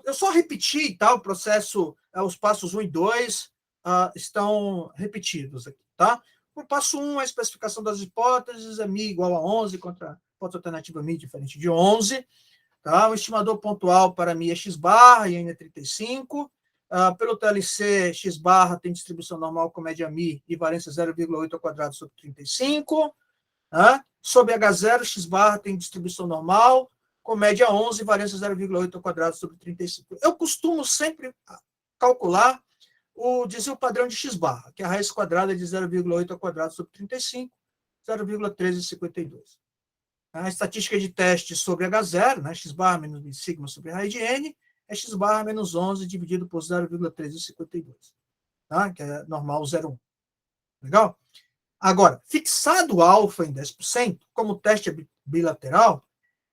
Eu só repeti, tá? O processo, os passos 1 e 2 estão repetidos aqui, tá? O passo 1 é a especificação das hipóteses, é mi igual a 11 contra a hipótese alternativa mi diferente de 11. Tá? O estimador pontual para mi é x barra e n é 35. Pelo TLC, x barra tem distribuição normal com média mi e variância 0,8 ao quadrado sobre 35. Sob H0, x barra tem distribuição normal com média 11 e variância 0,8 ao quadrado sobre 35. Eu costumo sempre calcular o desvio padrão de x barra, que é a raiz quadrada de 0,8 ao quadrado sobre 35, 0,1352. A estatística de teste sobre H0, né, x barra menos sigma sobre raiz de n, é x barra menos 11 dividido por 0,1352, tá? Que é normal 0,1. Legal? Agora, fixado alfa em 10%, como teste bilateral,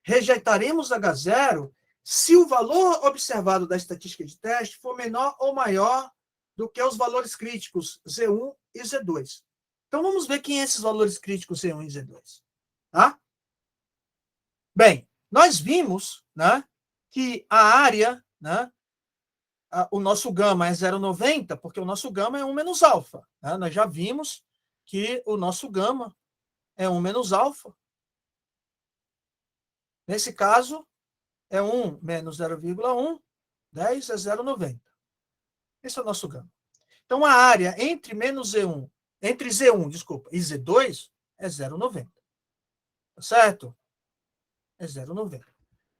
rejeitaremos H0 se o valor observado da estatística de teste for menor ou maior do que os valores críticos Z1 e Z2. Então, vamos ver quem são esses valores críticos Z1 e Z2. Tá? Bem, nós vimos, né, que a área, né, o nosso gama é 0,90, porque o nosso gama é 1 menos alfa. Né? Nós já vimos que o nosso gama é 1 menos alfa. Nesse caso, é 1 menos 0,1, 10 é 0,90. Esse é o nosso gama. Então, a área entre entre Z1, desculpa, e Z2 é 0,90. Tá certo? É 0,90.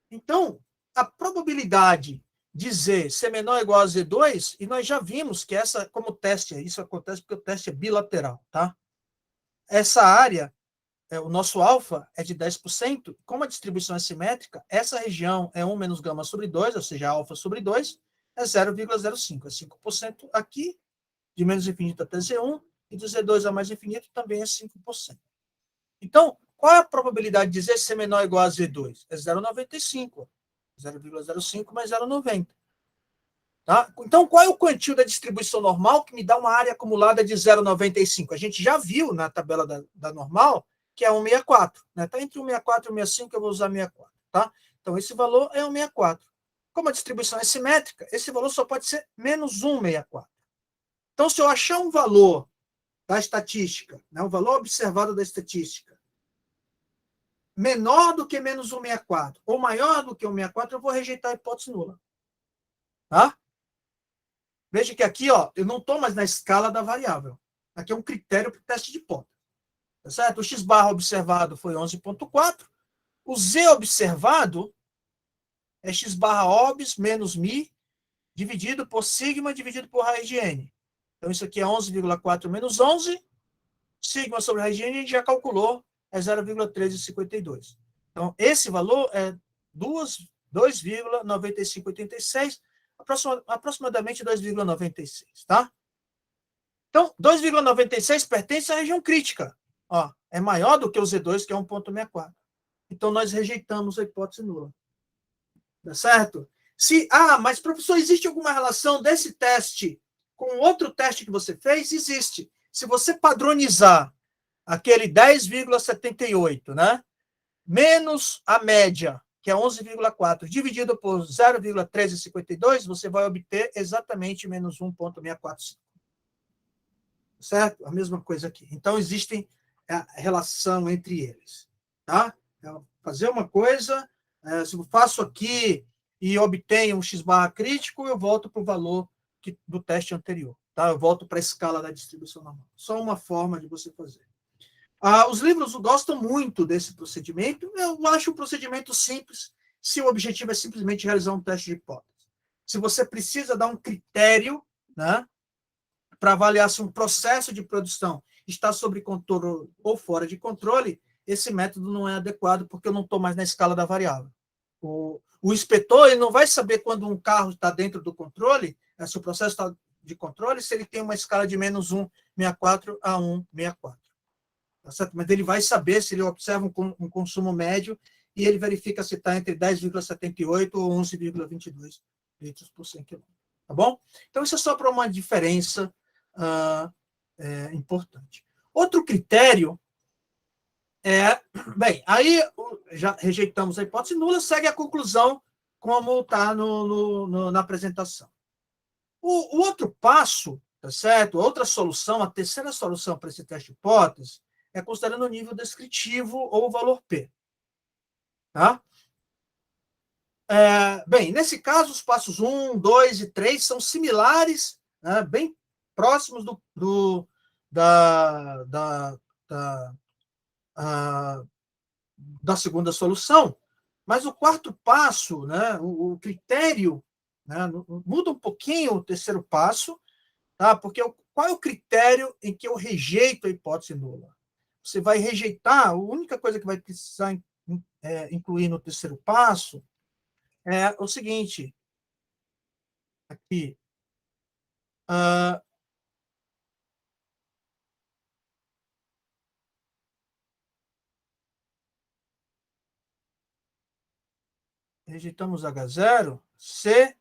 Então, a probabilidade de Z ser menor ou igual a Z2, e nós já vimos que essa, como teste, isso acontece porque o teste é bilateral, tá? Essa área, o nosso alfa é de 10%, como a distribuição é simétrica, essa região é 1 menos gama sobre 2, ou seja, alfa sobre 2, é 0,05, é 5% aqui, de menos infinito até Z1, e do Z2 a mais infinito também é 5%. Então, qual é a probabilidade de Z ser menor ou igual a Z2? É 0,95. 0,05 mais 0,90. Tá? Então, qual é o quantio da distribuição normal que me dá uma área acumulada de 0,95? A gente já viu na tabela da normal que é 164. Né? Tá entre 164 e 165, eu vou usar 64. Tá? Então, esse valor é 164. Como a distribuição é simétrica, esse valor só pode ser menos 164. Então, se eu achar um valor da estatística, né, o valor observado da estatística, menor do que menos 164 ou maior do que 164, eu vou rejeitar a hipótese nula. Tá? Veja que aqui, ó, eu não estou mais na escala da variável. Aqui é um critério para o teste de hipótese. Tá certo? O x barra observado foi 11,4. O z observado é x barra obs menos mi dividido por sigma dividido por raiz de n. Então, isso aqui é 11,4 menos 11. Sigma sobre raiz de n a gente já calculou, é 0,1352. Então, esse valor é 2,9586, aproximadamente 2,96, tá? Então, 2,96 pertence à região crítica. Ó, é maior do que o Z2, que é 1,64. Então, nós rejeitamos a hipótese nula. Tá certo? Mas, professor, existe alguma relação desse teste com outro teste que você fez? Existe. Se você padronizar aquele 10,78, né? Menos a média, que é 11,4, dividido por 0,1352, você vai obter exatamente menos 1,645. Certo? A mesma coisa aqui. Então, existe a relação entre eles. Tá? Fazer uma coisa, se eu faço aqui e obtenho um x barra crítico, eu volto para o valor do teste anterior. Tá? Eu volto para a escala da distribuição normal. Só uma forma de você fazer. Os livros gostam muito desse procedimento. Eu acho um procedimento simples, se o objetivo é simplesmente realizar um teste de hipótese. Se você precisa dar um critério, né, para avaliar se um processo de produção está sob controle ou fora de controle, esse método não é adequado, porque eu não estou mais na escala da variável. O inspetor ele não vai saber quando um carro está dentro do controle, se o processo está de controle, se ele tem uma escala de menos 1,64 a 1,64. Tá certo? Mas ele vai saber se ele observa um consumo médio e ele verifica se está entre 10,78 ou 11,22 litros por 100 km. Tá bom? Então, isso é só para uma diferença importante. Outro critério bem, aí já rejeitamos a hipótese nula, segue a conclusão como está na apresentação. O outro passo, tá certo? Outra solução, a terceira solução para esse teste de hipótese, é considerando o nível descritivo ou o valor P. Tá? Bem, nesse caso, os passos 1, 2 e 3 são similares, né, bem próximos da segunda solução, mas o quarto passo, né, o critério, né, muda um pouquinho o terceiro passo, tá? Porque qual é o critério em que eu rejeito a hipótese nula? Você vai rejeitar, a única coisa que vai precisar incluir no terceiro passo é o seguinte, aqui, rejeitamos H0, se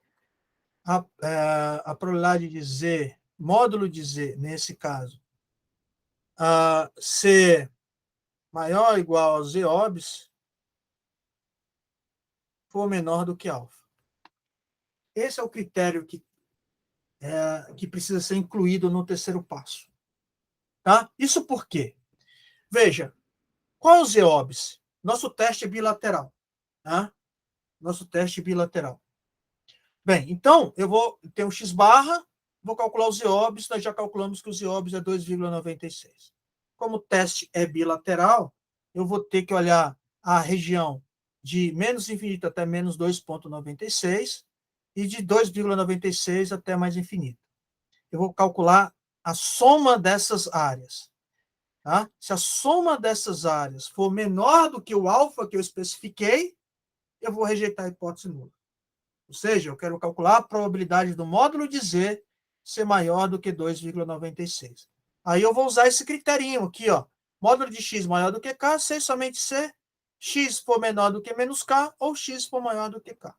a probabilidade de Z, módulo de Z, nesse caso, ser maior ou igual a Z obs, for menor do que alfa. Esse é o critério que precisa ser incluído no terceiro passo. Tá? Isso por quê? Veja, qual é o Z obs? Nosso teste é bilateral. Tá? Nosso teste é bilateral. Bem, então, eu vou ter um x barra, vou calcular o Z obs, nós já calculamos que o Z obs é 2,96. Como o teste é bilateral, eu vou ter que olhar a região de menos infinito até menos 2,96 e de 2,96 até mais infinito. Eu vou calcular a soma dessas áreas. Tá? Se a soma dessas áreas for menor do que o alfa que eu especifiquei, eu vou rejeitar a hipótese nula. Ou seja, eu quero calcular a probabilidade do módulo de Z ser maior do que 2,96. Aí eu vou usar esse criterinho aqui, ó. Módulo de x maior do que k, se somente se x for menor do que menos k ou x for maior do que k.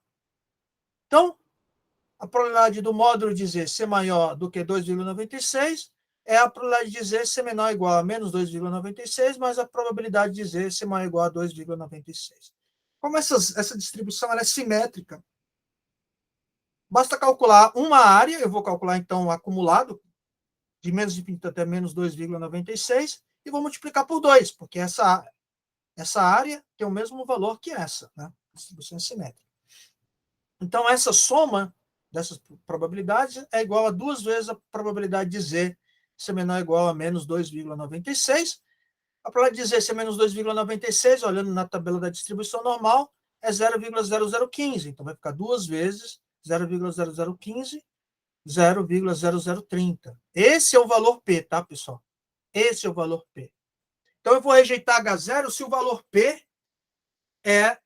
Então, a probabilidade do módulo de Z ser maior do que 2,96 é a probabilidade de Z ser menor ou igual a menos 2,96, mais a probabilidade de Z ser maior ou igual a 2,96. Como essa distribuição ela é simétrica, basta calcular uma área, eu vou calcular então o acumulado, de menos infinito até menos 2,96, e vou multiplicar por 2, porque essa área tem o mesmo valor que essa, né? Distribuição simétrica. Então, essa soma dessas probabilidades é igual a 2 vezes a probabilidade de Z ser menor ou igual a menos 2,96. A probabilidade de Z ser menos 2,96, olhando na tabela da distribuição normal, é 0,0015. Então, vai ficar 2 vezes 0,0015, 0,0030. Esse é o valor P, tá, pessoal? Esse é o valor P. Então, eu vou rejeitar H0 se o valor P é...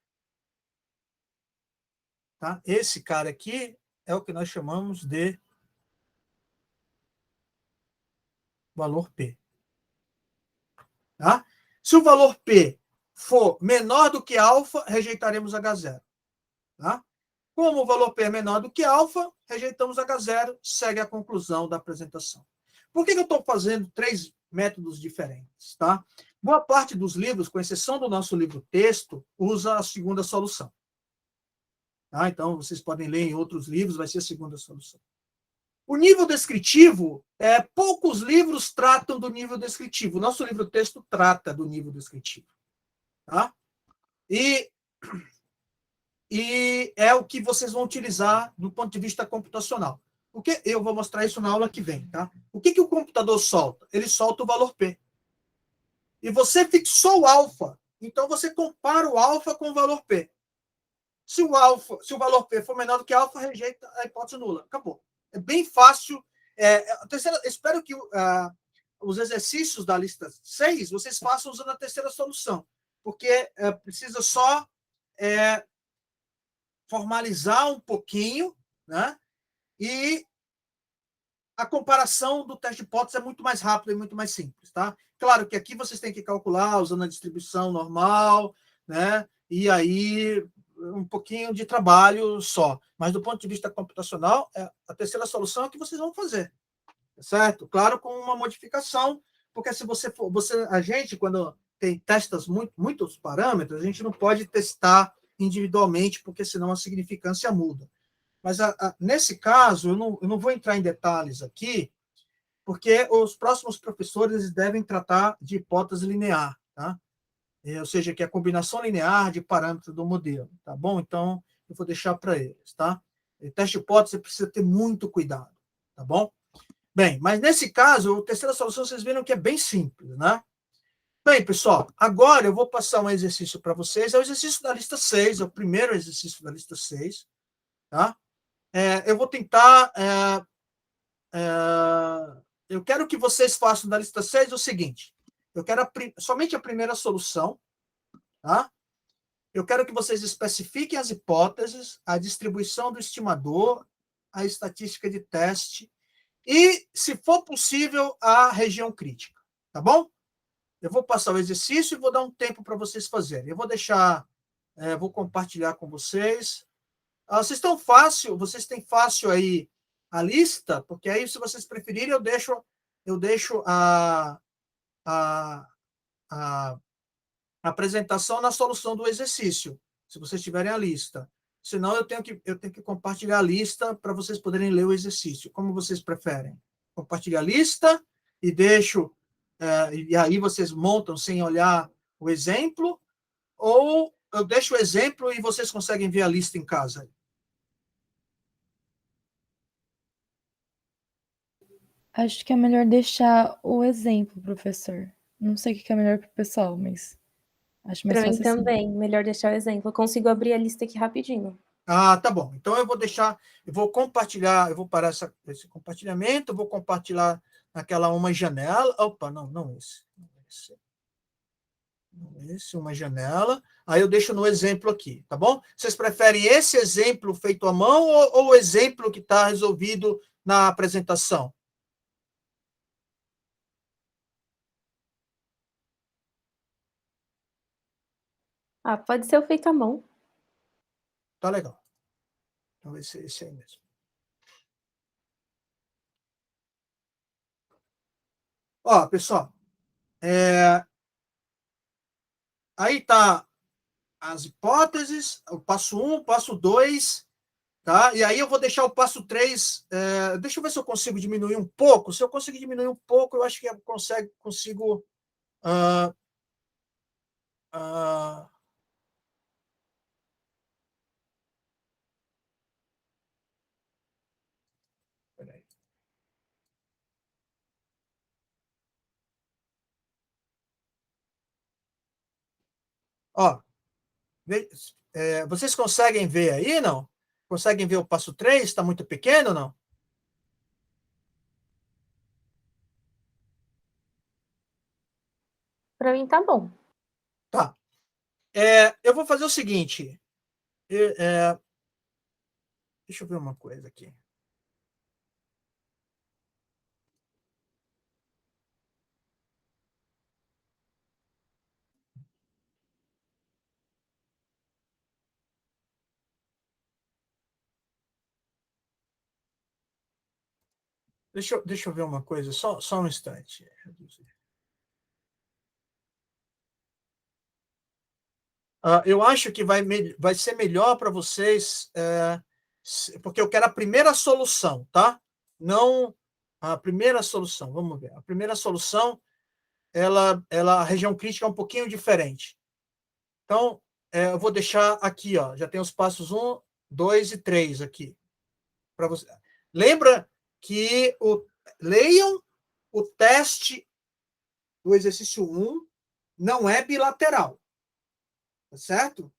Tá? Esse cara aqui é o que nós chamamos de valor P. Tá? Se o valor P for menor do que alfa, rejeitaremos H0. Tá? Como o valor P é menor do que alfa, rejeitamos H0, segue a conclusão da apresentação. Por que eu estou fazendo 3 métodos diferentes? Tá? Boa parte dos livros, com exceção do nosso livro texto, usa a segunda solução. Tá? Então, vocês podem ler em outros livros, vai ser a segunda solução. O nível descritivo, poucos livros tratam do nível descritivo. O nosso livro texto trata do nível descritivo. Tá? E é o que vocês vão utilizar do ponto de vista computacional. Eu vou mostrar isso na aula que vem. Tá? O que o computador solta? Ele solta o valor P. e você fixou o alfa. Então, você compara o alfa com o valor P. Se o valor P for menor do que alfa, rejeita a hipótese nula. Acabou. É bem fácil. Espero que os exercícios da lista 6 vocês façam usando a terceira solução, porque precisa só formalizar um pouquinho, né? E a comparação do teste de hipótese é muito mais rápida e muito mais simples, tá? Claro que aqui vocês têm que calcular usando a distribuição normal, né? E aí um pouquinho de trabalho só. Mas do ponto de vista computacional, a terceira solução é que vocês vão fazer, certo? Claro, com uma modificação, porque se a gente quando testa muitos parâmetros, a gente não pode testar individualmente, porque senão a significância muda. Mas nesse caso, eu não vou entrar em detalhes aqui, porque os próximos professores devem tratar de hipótese linear, tá? Ou seja, que é a combinação linear de parâmetros do modelo, tá bom? Então, eu vou deixar para eles, tá? E teste de hipótese precisa ter muito cuidado, tá bom? Bem, mas nesse caso, a terceira solução, vocês viram que é bem simples, né? Bem, pessoal, agora eu vou passar um exercício para vocês, é o exercício da lista 6, é o primeiro exercício da lista 6, tá? Eu vou tentar. Eu quero que vocês façam da lista 6 o seguinte: eu quero somente a primeira solução, tá? Eu quero que vocês especifiquem as hipóteses, a distribuição do estimador, a estatística de teste e, se for possível, a região crítica, tá bom? Eu vou passar o exercício e vou dar um tempo para vocês fazerem. Eu vou deixar, vou compartilhar com vocês. Vocês têm fácil aí a lista, porque aí, se vocês preferirem, eu deixo a, a apresentação na solução do exercício, se vocês tiverem a lista. Senão, eu tenho que compartilhar a lista para vocês poderem ler o exercício. Como vocês preferem? Compartilhar a lista e deixo, e aí vocês montam sem olhar o exemplo, ou eu deixo o exemplo e vocês conseguem ver a lista em casa? Acho que é melhor deixar o exemplo, professor. Não sei o que é melhor para o pessoal, mas acho mais Para mim fácil assim. também, melhor deixar o exemplo. Eu consigo abrir a lista aqui rapidinho. Tá bom. Então eu vou compartilhar, eu vou parar esse compartilhamento, eu vou compartilhar naquela uma janela. Opa, não esse. Uma janela. Aí eu deixo no exemplo aqui, tá bom? Vocês preferem esse exemplo feito à mão ou o exemplo que está resolvido na apresentação? Pode ser o feito à mão. Tá legal. Então esse aí mesmo. Ó, pessoal, aí tá as hipóteses, o passo 1, o passo 2, tá? E aí eu vou deixar o passo 3. Deixa eu ver se eu consigo diminuir um pouco. Se eu conseguir diminuir um pouco, eu acho que eu consigo. Uh, uh, peraí. Ó, vocês conseguem ver aí, não? Conseguem ver o passo 3? Está muito pequeno, não? Para mim tá bom. Tá. Eu vou fazer o seguinte. Deixa eu ver uma coisa aqui. Deixa eu ver uma coisa, só um instante. Eu acho que vai ser melhor para vocês, porque eu quero a primeira solução, tá? Não a primeira solução. Vamos ver. A primeira solução, a região crítica é um pouquinho diferente. Então, eu vou deixar aqui, ó. Já tem os passos 1, 2 e 3 aqui. Para você. Lembra que leiam o teste do exercício 1 não é bilateral. Tá certo?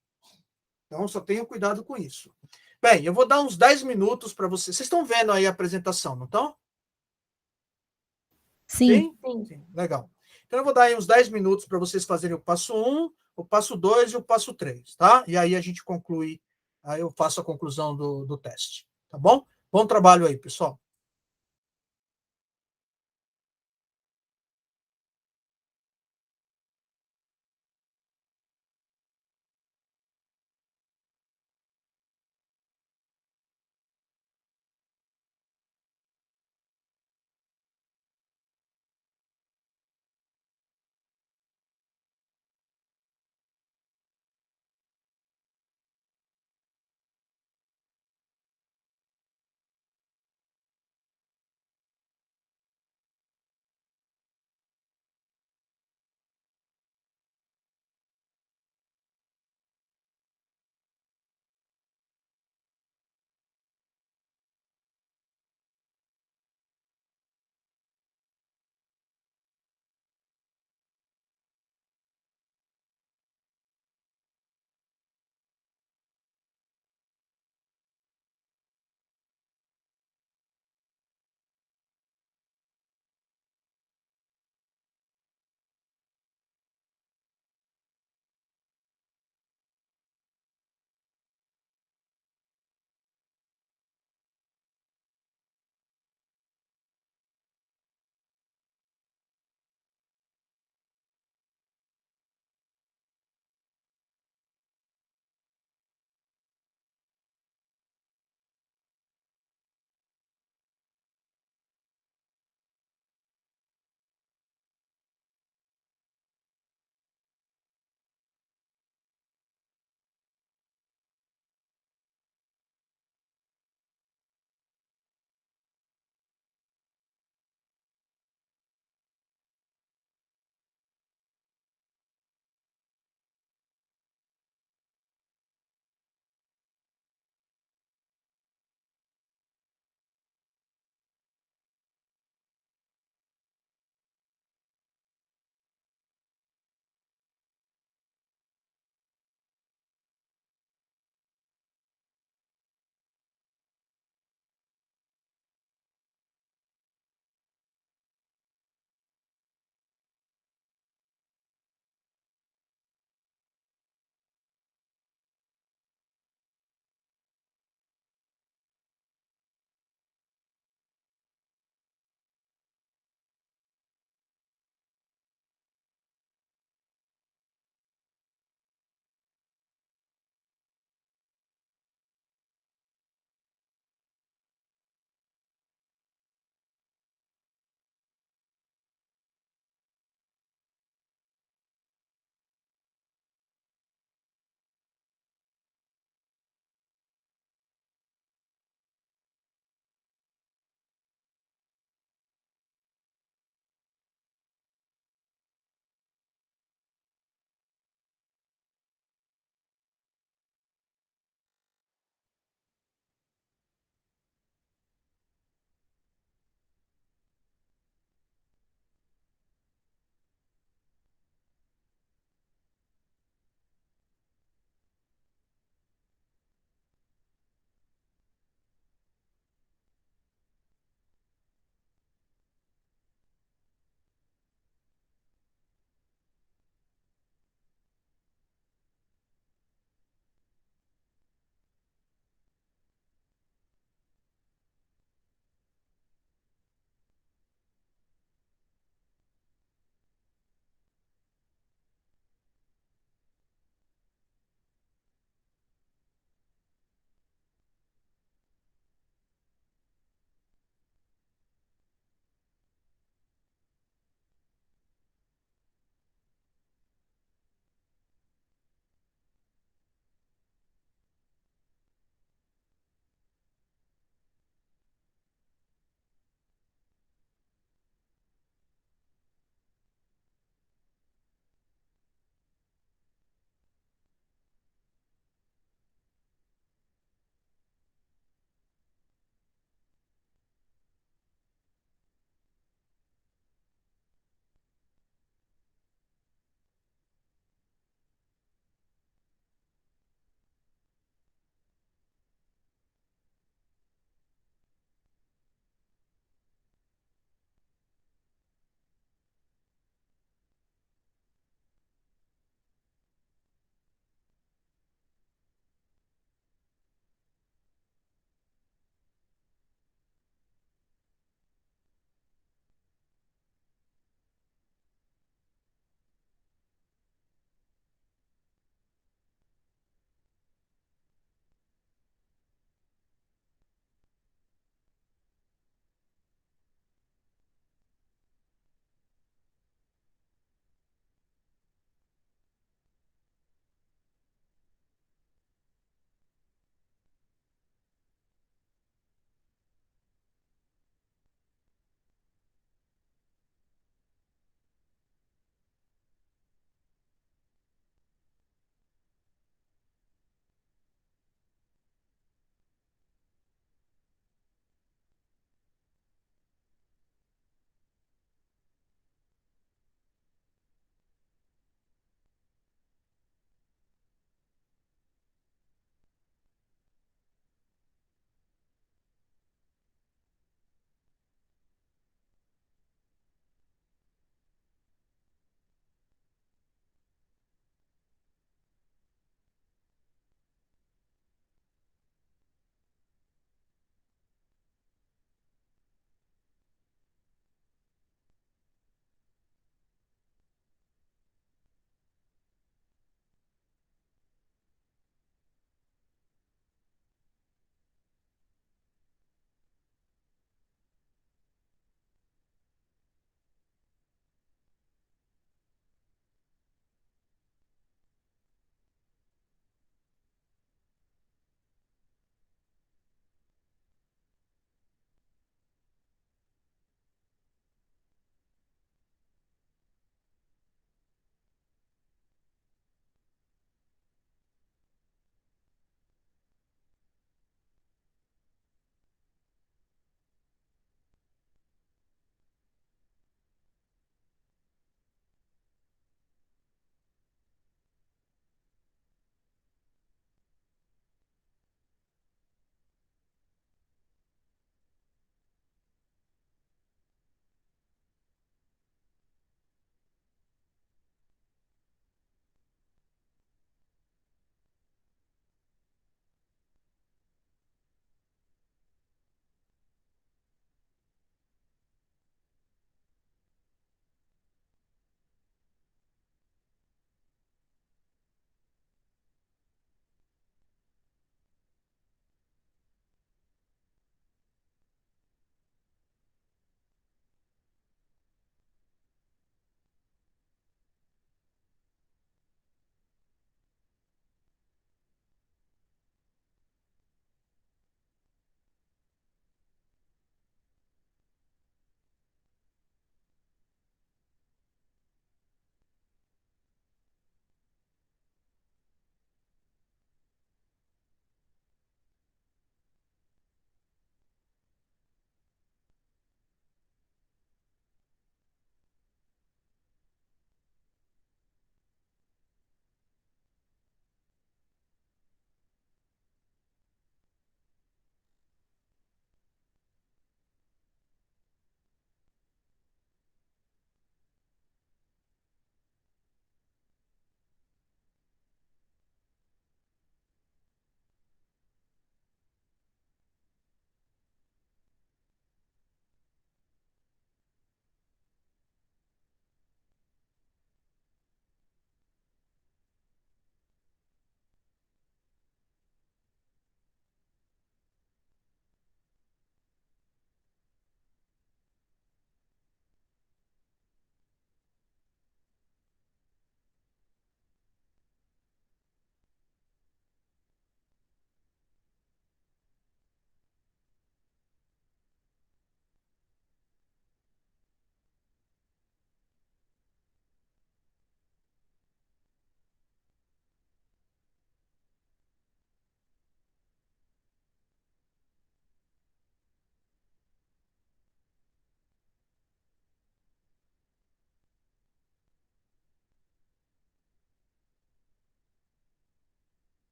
Então, só tenham cuidado com isso. Bem, eu vou dar uns 10 minutos para vocês. Vocês estão vendo aí a apresentação, não estão? Sim. Sim. Sim, legal. Então, eu vou dar aí uns 10 minutos para vocês fazerem o passo 1, o passo 2 e o passo 3, tá? E aí a gente conclui, aí eu faço a conclusão do teste, tá bom? Bom trabalho aí, pessoal.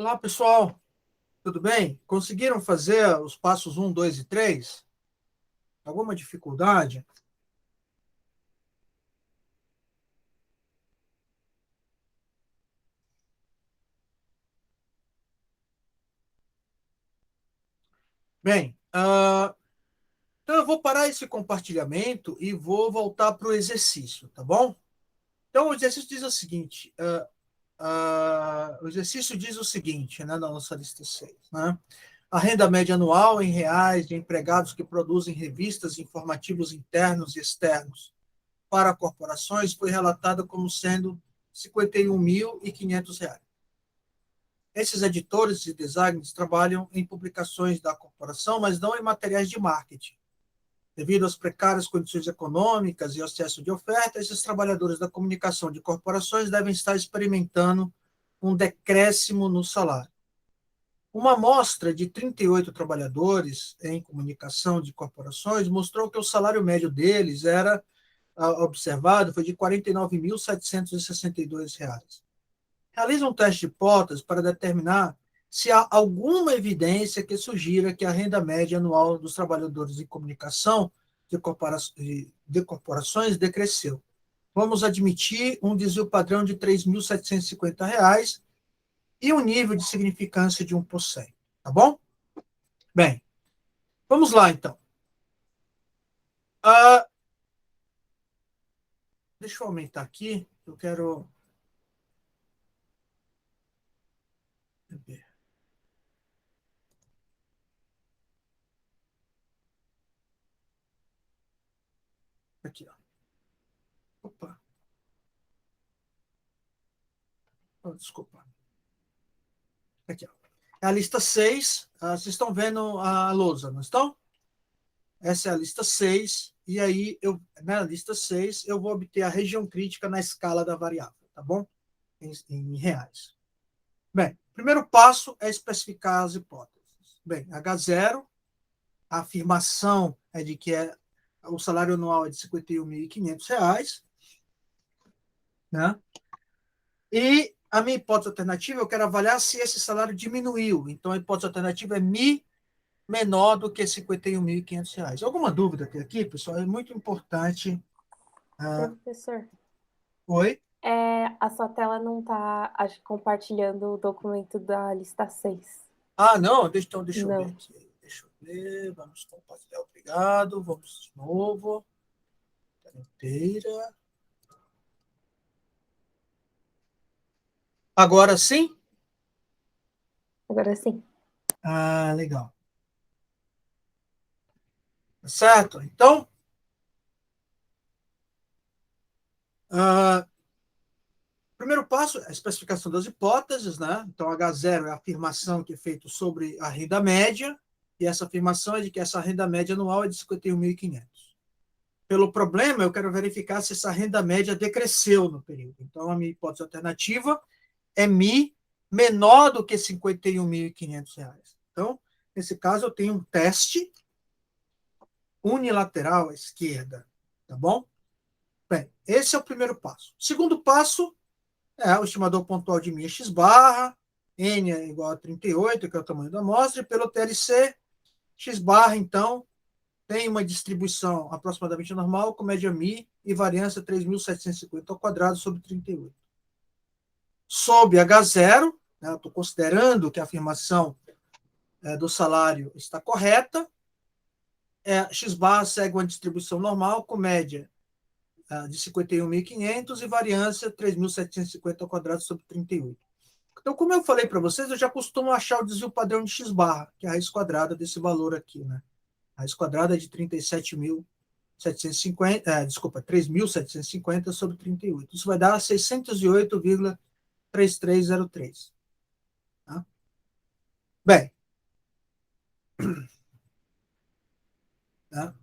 Olá, pessoal. Tudo bem? Conseguiram fazer os passos 1, 2 e 3? Alguma dificuldade? Bem, então eu vou parar esse compartilhamento e vou voltar para o exercício, tá bom? Então, o exercício diz o seguinte: o exercício diz o seguinte, né, na nossa lista 6, né? A renda média anual em reais de empregados que produzem revistas informativos internos e externos para corporações foi relatada como sendo R$ 51.500. Esses editores e designers trabalham em publicações da corporação, mas não em materiais de marketing. Devido às precárias condições econômicas e ao excesso de oferta, esses trabalhadores da comunicação de corporações devem estar experimentando um decréscimo no salário. Uma amostra de 38 trabalhadores em comunicação de corporações mostrou que o salário médio deles era observado foi de R$ 49.762. Realiza um teste de hipótese para determinar se há alguma evidência que sugira que a renda média anual dos trabalhadores de comunicação de corporações decresceu. Vamos admitir um desvio padrão de R$ 3.750 e um nível de significância de 1%. Tá bom? Bem, vamos lá, então. Deixa eu aumentar aqui. Eu quero... Aqui, ó. Opa. Oh, desculpa. Aqui, ó. É a lista 6. Vocês estão vendo a lousa, não estão? Essa é a lista 6. E aí, na lista 6, eu vou obter a região crítica na escala da variável, tá bom? Em reais. Bem, o primeiro passo é especificar as hipóteses. Bem, H0, a afirmação é de que o salário anual é de R$ 51.500, né? E a minha hipótese alternativa, eu quero avaliar se esse salário diminuiu. Então, a hipótese alternativa é Mi menor do que R$ 51.500. Alguma dúvida aqui, pessoal? É muito importante. Professor, Oi? a sua tela não está, acho que, compartilhando o documento da lista 6. Não, deixa eu ver Não. aqui. Deixa eu ver, vamos compartilhar, obrigado. Vamos de novo. Tela inteira. Agora sim? Agora sim. Legal. Tá certo? Então, primeiro passo é a especificação das hipóteses, né? Então, H0 é a afirmação que é feita sobre a renda média, e essa afirmação é de que essa renda média anual é de 51.500. Pelo problema, eu quero verificar se essa renda média decresceu no período. Então, a minha hipótese alternativa é Mi menor do que R$ 51.500. Então, nesse caso, eu tenho um teste unilateral à esquerda, tá bom? Bem, esse é o primeiro passo. O segundo passo é o estimador pontual de Mi é x barra, N é igual a 38, que é o tamanho da amostra, e pelo TLC, x barra, então, tem uma distribuição aproximadamente normal, com média Mi e variância 3.750 ao quadrado sobre 38. Sob H0, né, eu estou considerando que a afirmação do salário está correta, x barra segue uma distribuição normal, com média de 51.500 e variância 3.750 ao quadrado sobre 38. Então, como eu falei para vocês, eu já costumo achar o desvio padrão de x barra, que é a raiz quadrada desse valor aqui, né? A raiz quadrada é de 3.750 sobre 38. Isso vai dar 608,3303. Tá? Bem, tá?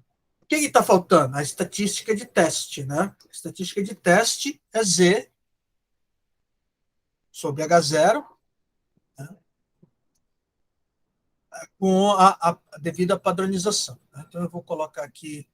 O que está faltando? A estatística de teste, né? A estatística de teste é Z sobre H0, né? Com a devida padronização. Né? Então, eu vou colocar aqui.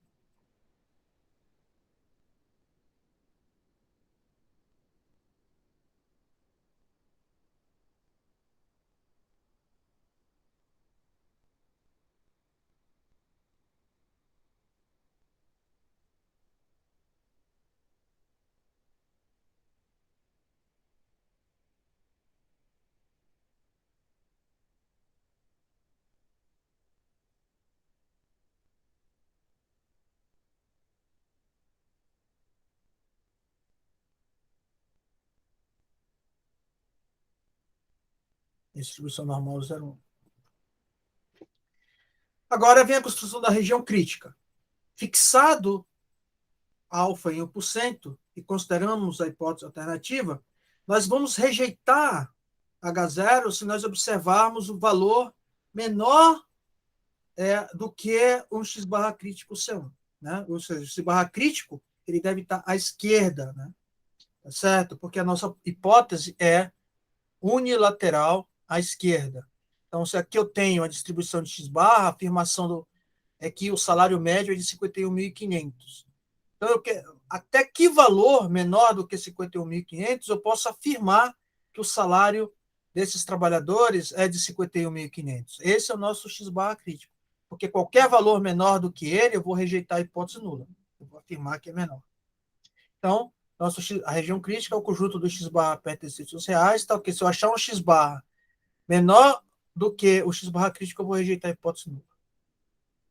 Distribuição normal 0,1. Agora vem a construção da região crítica. Fixado alfa em 1% e consideramos a hipótese alternativa, nós vamos rejeitar H0 se nós observarmos o valor menor do que um x barra crítico C1. Né? Ou seja, o x barra crítico ele deve estar à esquerda, né? Tá certo? Porque a nossa hipótese é unilateral à esquerda. Então, se aqui eu tenho a distribuição de x barra, a afirmação é que o salário médio é de 51.500. Então, até que valor menor do que 51.500 eu posso afirmar que o salário desses trabalhadores é de 51.500. Esse é o nosso x barra crítico. Porque qualquer valor menor do que ele, eu vou rejeitar a hipótese nula. Eu vou afirmar que é menor. Então, a região crítica é o conjunto do x barra pertencente aos reais, tá? Porque se eu achar um x barra menor do que o x barra crítico, eu vou rejeitar a hipótese nula.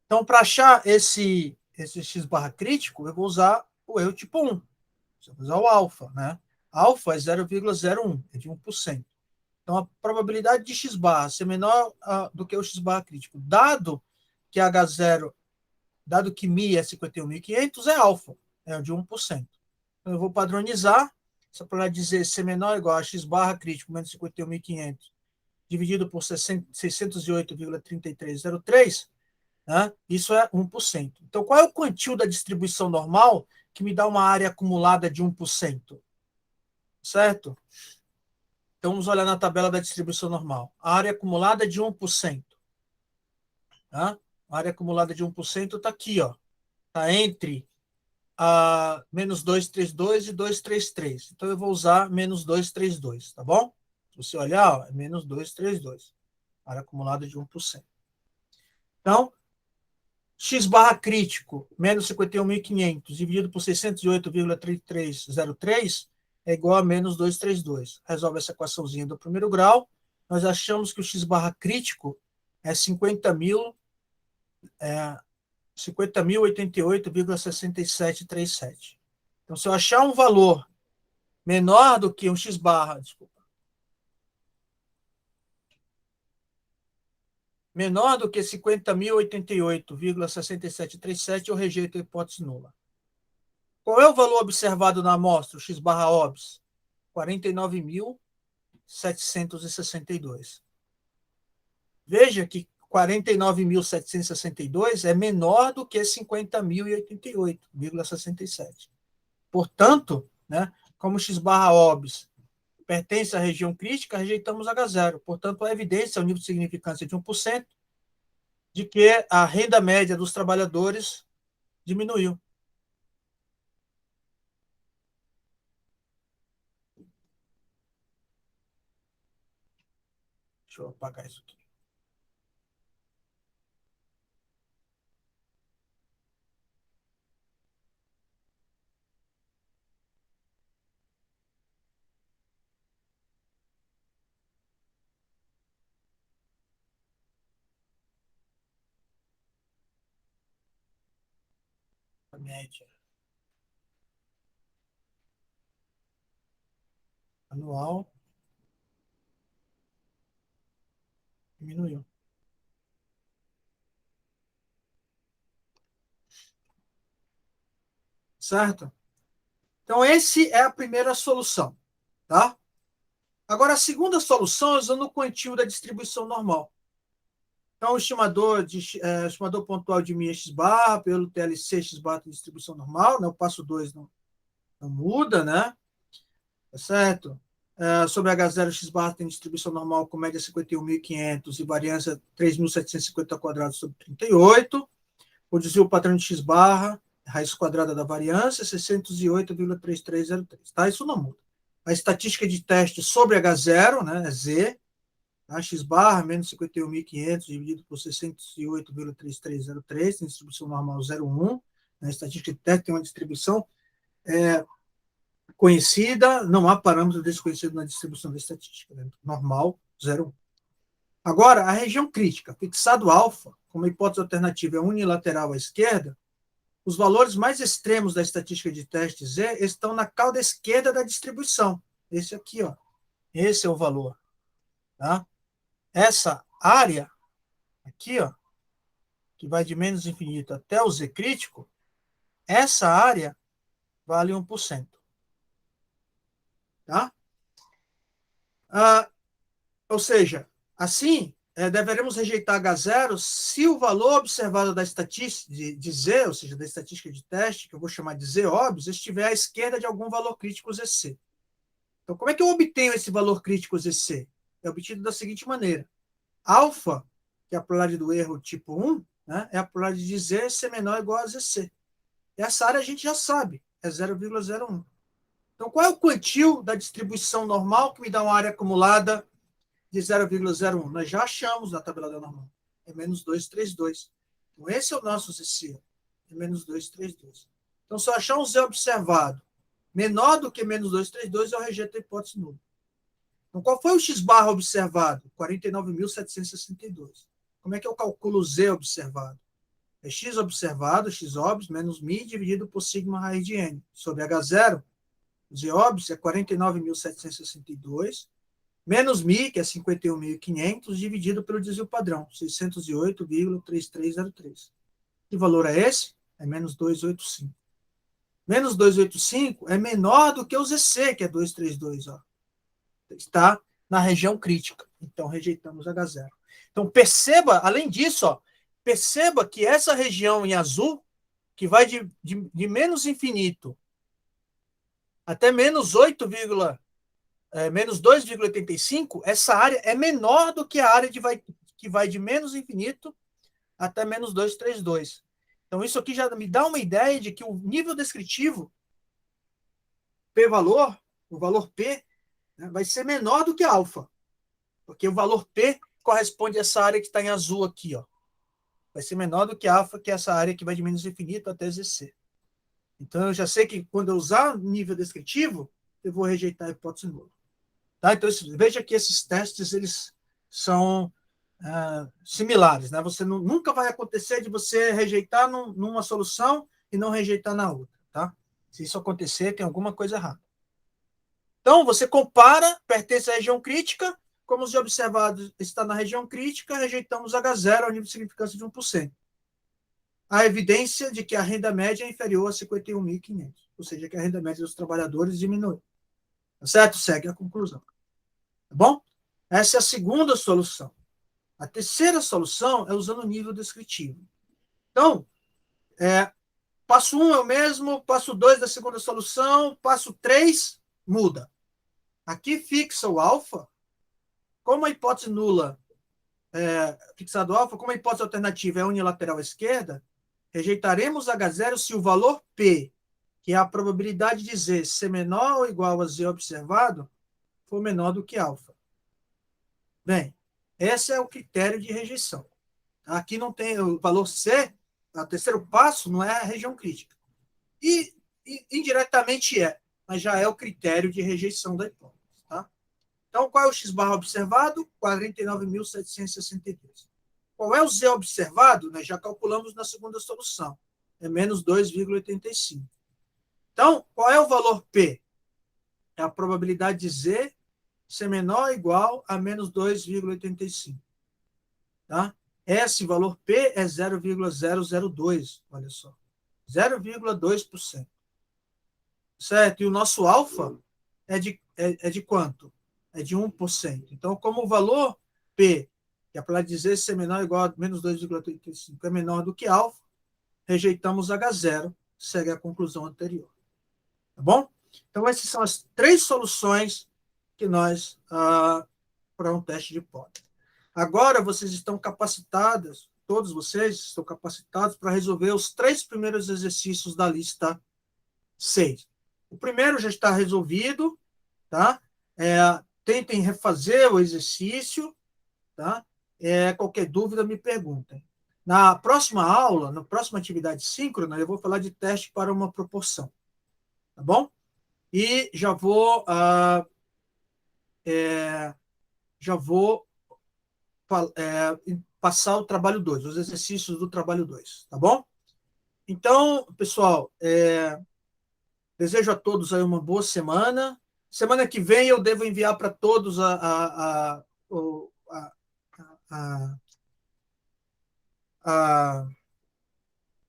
Então, para achar esse x barra crítico, eu vou usar o erro tipo 1. Eu vou usar o alfa, né? Alfa é 0,01, é de 1%. Então, a probabilidade de x barra ser menor do que o x barra crítico, dado que H0, dado que μ é 51.500, é alfa, é de 1%. Então, eu vou padronizar, só para dizer ser menor ou igual a x barra crítico menos 51.500, dividido por 608,3303, né? Isso é 1%. Então, qual é o quantil da distribuição normal que me dá uma área acumulada de 1%? Certo? Então, vamos olhar na tabela da distribuição normal. A área acumulada é de 1%. Tá? A área acumulada de 1% está aqui, ó. Está entre menos 232 e 233. Então, eu vou usar menos 232, tá bom? Se você olhar, ó, é menos 232. Área acumulada de 1%. Então, x barra crítico, menos 51.500, dividido por 608,3303, é igual a menos 232. Resolve essa equaçãozinha do primeiro grau. Nós achamos que o x barra crítico é 50.088,6737. Então, se eu achar um valor menor do que um x barra, menor do que 50.088,6737, eu rejeito a hipótese nula. Qual é o valor observado na amostra, o x barra obs? 49.762. Veja que 49.762 é menor do que 50.088,67. Portanto, né, como x barra obs pertence à região crítica, rejeitamos H0. Portanto, a evidência, o nível de significância de 1%, de que a renda média dos trabalhadores diminuiu. Deixa eu apagar isso aqui. A média anual diminuiu. Certo? Então, essa é a primeira solução. Tá? Agora, a segunda solução é usando o quantio da distribuição normal. Então, o estimador pontual de μ x barra pelo TLC x barra de distribuição normal, né? O passo 2 não muda, né? Tá certo? Sobre H0 x barra tem distribuição normal com média 51.500 e variância 3.750 quadrados sobre 38. O desvio padrão de x barra, raiz quadrada da variância, 608,3303. Tá? Isso não muda. A estatística de teste sobre H0, né, é Z, tá? X barra, menos 51.500, dividido por 608,3303, tem distribuição normal 0,1. A estatística de teste tem uma distribuição conhecida, não há parâmetro desconhecido na distribuição da estatística, né? Normal 0,1. Agora, a região crítica, fixado alfa, como hipótese alternativa é unilateral à esquerda, os valores mais extremos da estatística de teste Z estão na cauda esquerda da distribuição. Esse aqui, ó. Esse é o valor. Tá? essa área aqui, ó, que vai de menos infinito até o z crítico, essa área vale 1%. Tá? Ou seja, assim, deveremos rejeitar H0 se o valor observado da estatística de Z, ou seja, da estatística de teste, que eu vou chamar de Z óbvio, estiver à esquerda de algum valor crítico ZC. Então, como é que eu obtenho esse valor crítico ZC? É obtido da seguinte maneira. Alfa, que é a probabilidade do erro tipo 1, né, é a probabilidade de Z ser menor ou igual a ZC. E essa área a gente já sabe, é 0,01. Então, qual é o quantil da distribuição normal que me dá uma área acumulada de 0,01? Nós já achamos na tabela da normal. É menos 232. Então, esse é o nosso ZC. É menos 232. Então, se eu achar um Z observado menor do que menos 232, eu rejeito a hipótese nula. Então, qual foi o x-barra observado? 49.762. Como é que eu calculo o Z observado? É x observado, x óbvio, menos μ dividido por sigma raiz de n. Sobre H0, o Z óbvio é 49.762, menos μ, que é 51.500, dividido pelo desvio padrão, 608,3303. Que valor é esse? É menos 285. Menos 285 é menor do que o ZC, que é 232. Ó. Está na região crítica. Então, rejeitamos H0. Então, perceba, além disso, ó, perceba que essa região em azul, que vai de menos infinito até menos 2,85, essa área é menor do que a área que vai de menos infinito até menos 232. Então, isso aqui já me dá uma ideia de que o nível descritivo, P-valor, o valor P, né, vai ser menor do que alfa, porque o valor P corresponde a essa área que está em azul aqui. Ó. Vai ser menor do que alfa, que é essa área que vai de menos infinito até ZC. Então, eu já sei que quando eu usar nível descritivo, eu vou rejeitar a hipótese nula. Tá? Então, veja que esses testes eles são similares. Né? Você nunca vai acontecer de você rejeitar numa solução e não rejeitar na outra. Tá? Se isso acontecer, tem alguma coisa errada. Então, você compara, pertence à região crítica, como os observados está na região crítica, rejeitamos H0 ao nível de significância de 1%. A evidência de que a renda média é inferior a 51.500, ou seja, que a renda média dos trabalhadores diminui. Tá certo? Segue a conclusão. Tá bom? Essa é a segunda solução. A terceira solução é usando o nível descritivo. Então, passo 1 é o mesmo, passo 2 da segunda solução, passo 3 muda. Aqui fixa o alfa, como a hipótese nula fixado alfa, como a hipótese alternativa é unilateral à esquerda, rejeitaremos H0 se o valor P, que é a probabilidade de Z ser menor ou igual a Z observado, for menor do que alfa. Bem, esse é o critério de rejeição. Aqui não tem o valor C, o terceiro passo não é a região crítica. E indiretamente mas já é o critério de rejeição da hipótese. Tá? Então, qual é o x-barra observado? 49.762. Qual é o Z observado? Nós já calculamos na segunda solução. É menos 2,85. Então, qual é o valor P? É a probabilidade de Z ser menor ou igual a menos 2,85. Tá? Esse valor P é 0,002. Olha só. 0,2%. Certo? E o nosso alfa é de quanto? É de 1%. Então, como o valor P, que é para dizer ser menor ou igual a menos 2,85, é menor do que alfa, rejeitamos H0, segue a conclusão anterior. Tá bom? Então, essas são as três soluções que nós, para um teste de hipótese. Agora, vocês estão capacitados, todos vocês estão capacitados para resolver os 3 primeiros exercícios da lista 6. O primeiro já está resolvido, tá? Tentem refazer o exercício, tá? Qualquer dúvida, me perguntem. Na próxima aula, na próxima atividade síncrona, eu vou falar de teste para uma proporção, tá bom? E já vou passar o trabalho 2, os exercícios do trabalho 2, tá bom? Então, pessoal, desejo a todos aí uma boa semana. Semana que vem eu devo enviar para todos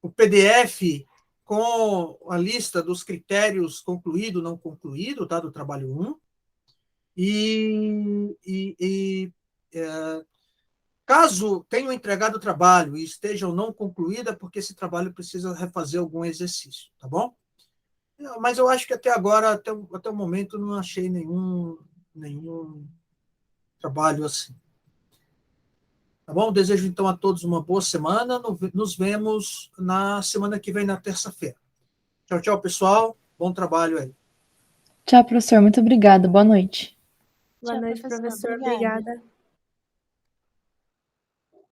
o PDF com a lista dos critérios concluído, não concluído, tá, do trabalho 1. Caso tenham entregado o trabalho e estejam não concluído, é porque esse trabalho precisa refazer algum exercício, tá bom? Mas eu acho que até agora, até o momento, não achei nenhum trabalho assim. Tá bom? Desejo, então, a todos uma boa semana. Nos vemos na semana que vem, na terça-feira. Tchau, tchau, pessoal. Bom trabalho aí. Tchau, professor. Muito obrigada. Boa noite. Boa Tchau, noite, professor. professor. Obrigada. Obrigada.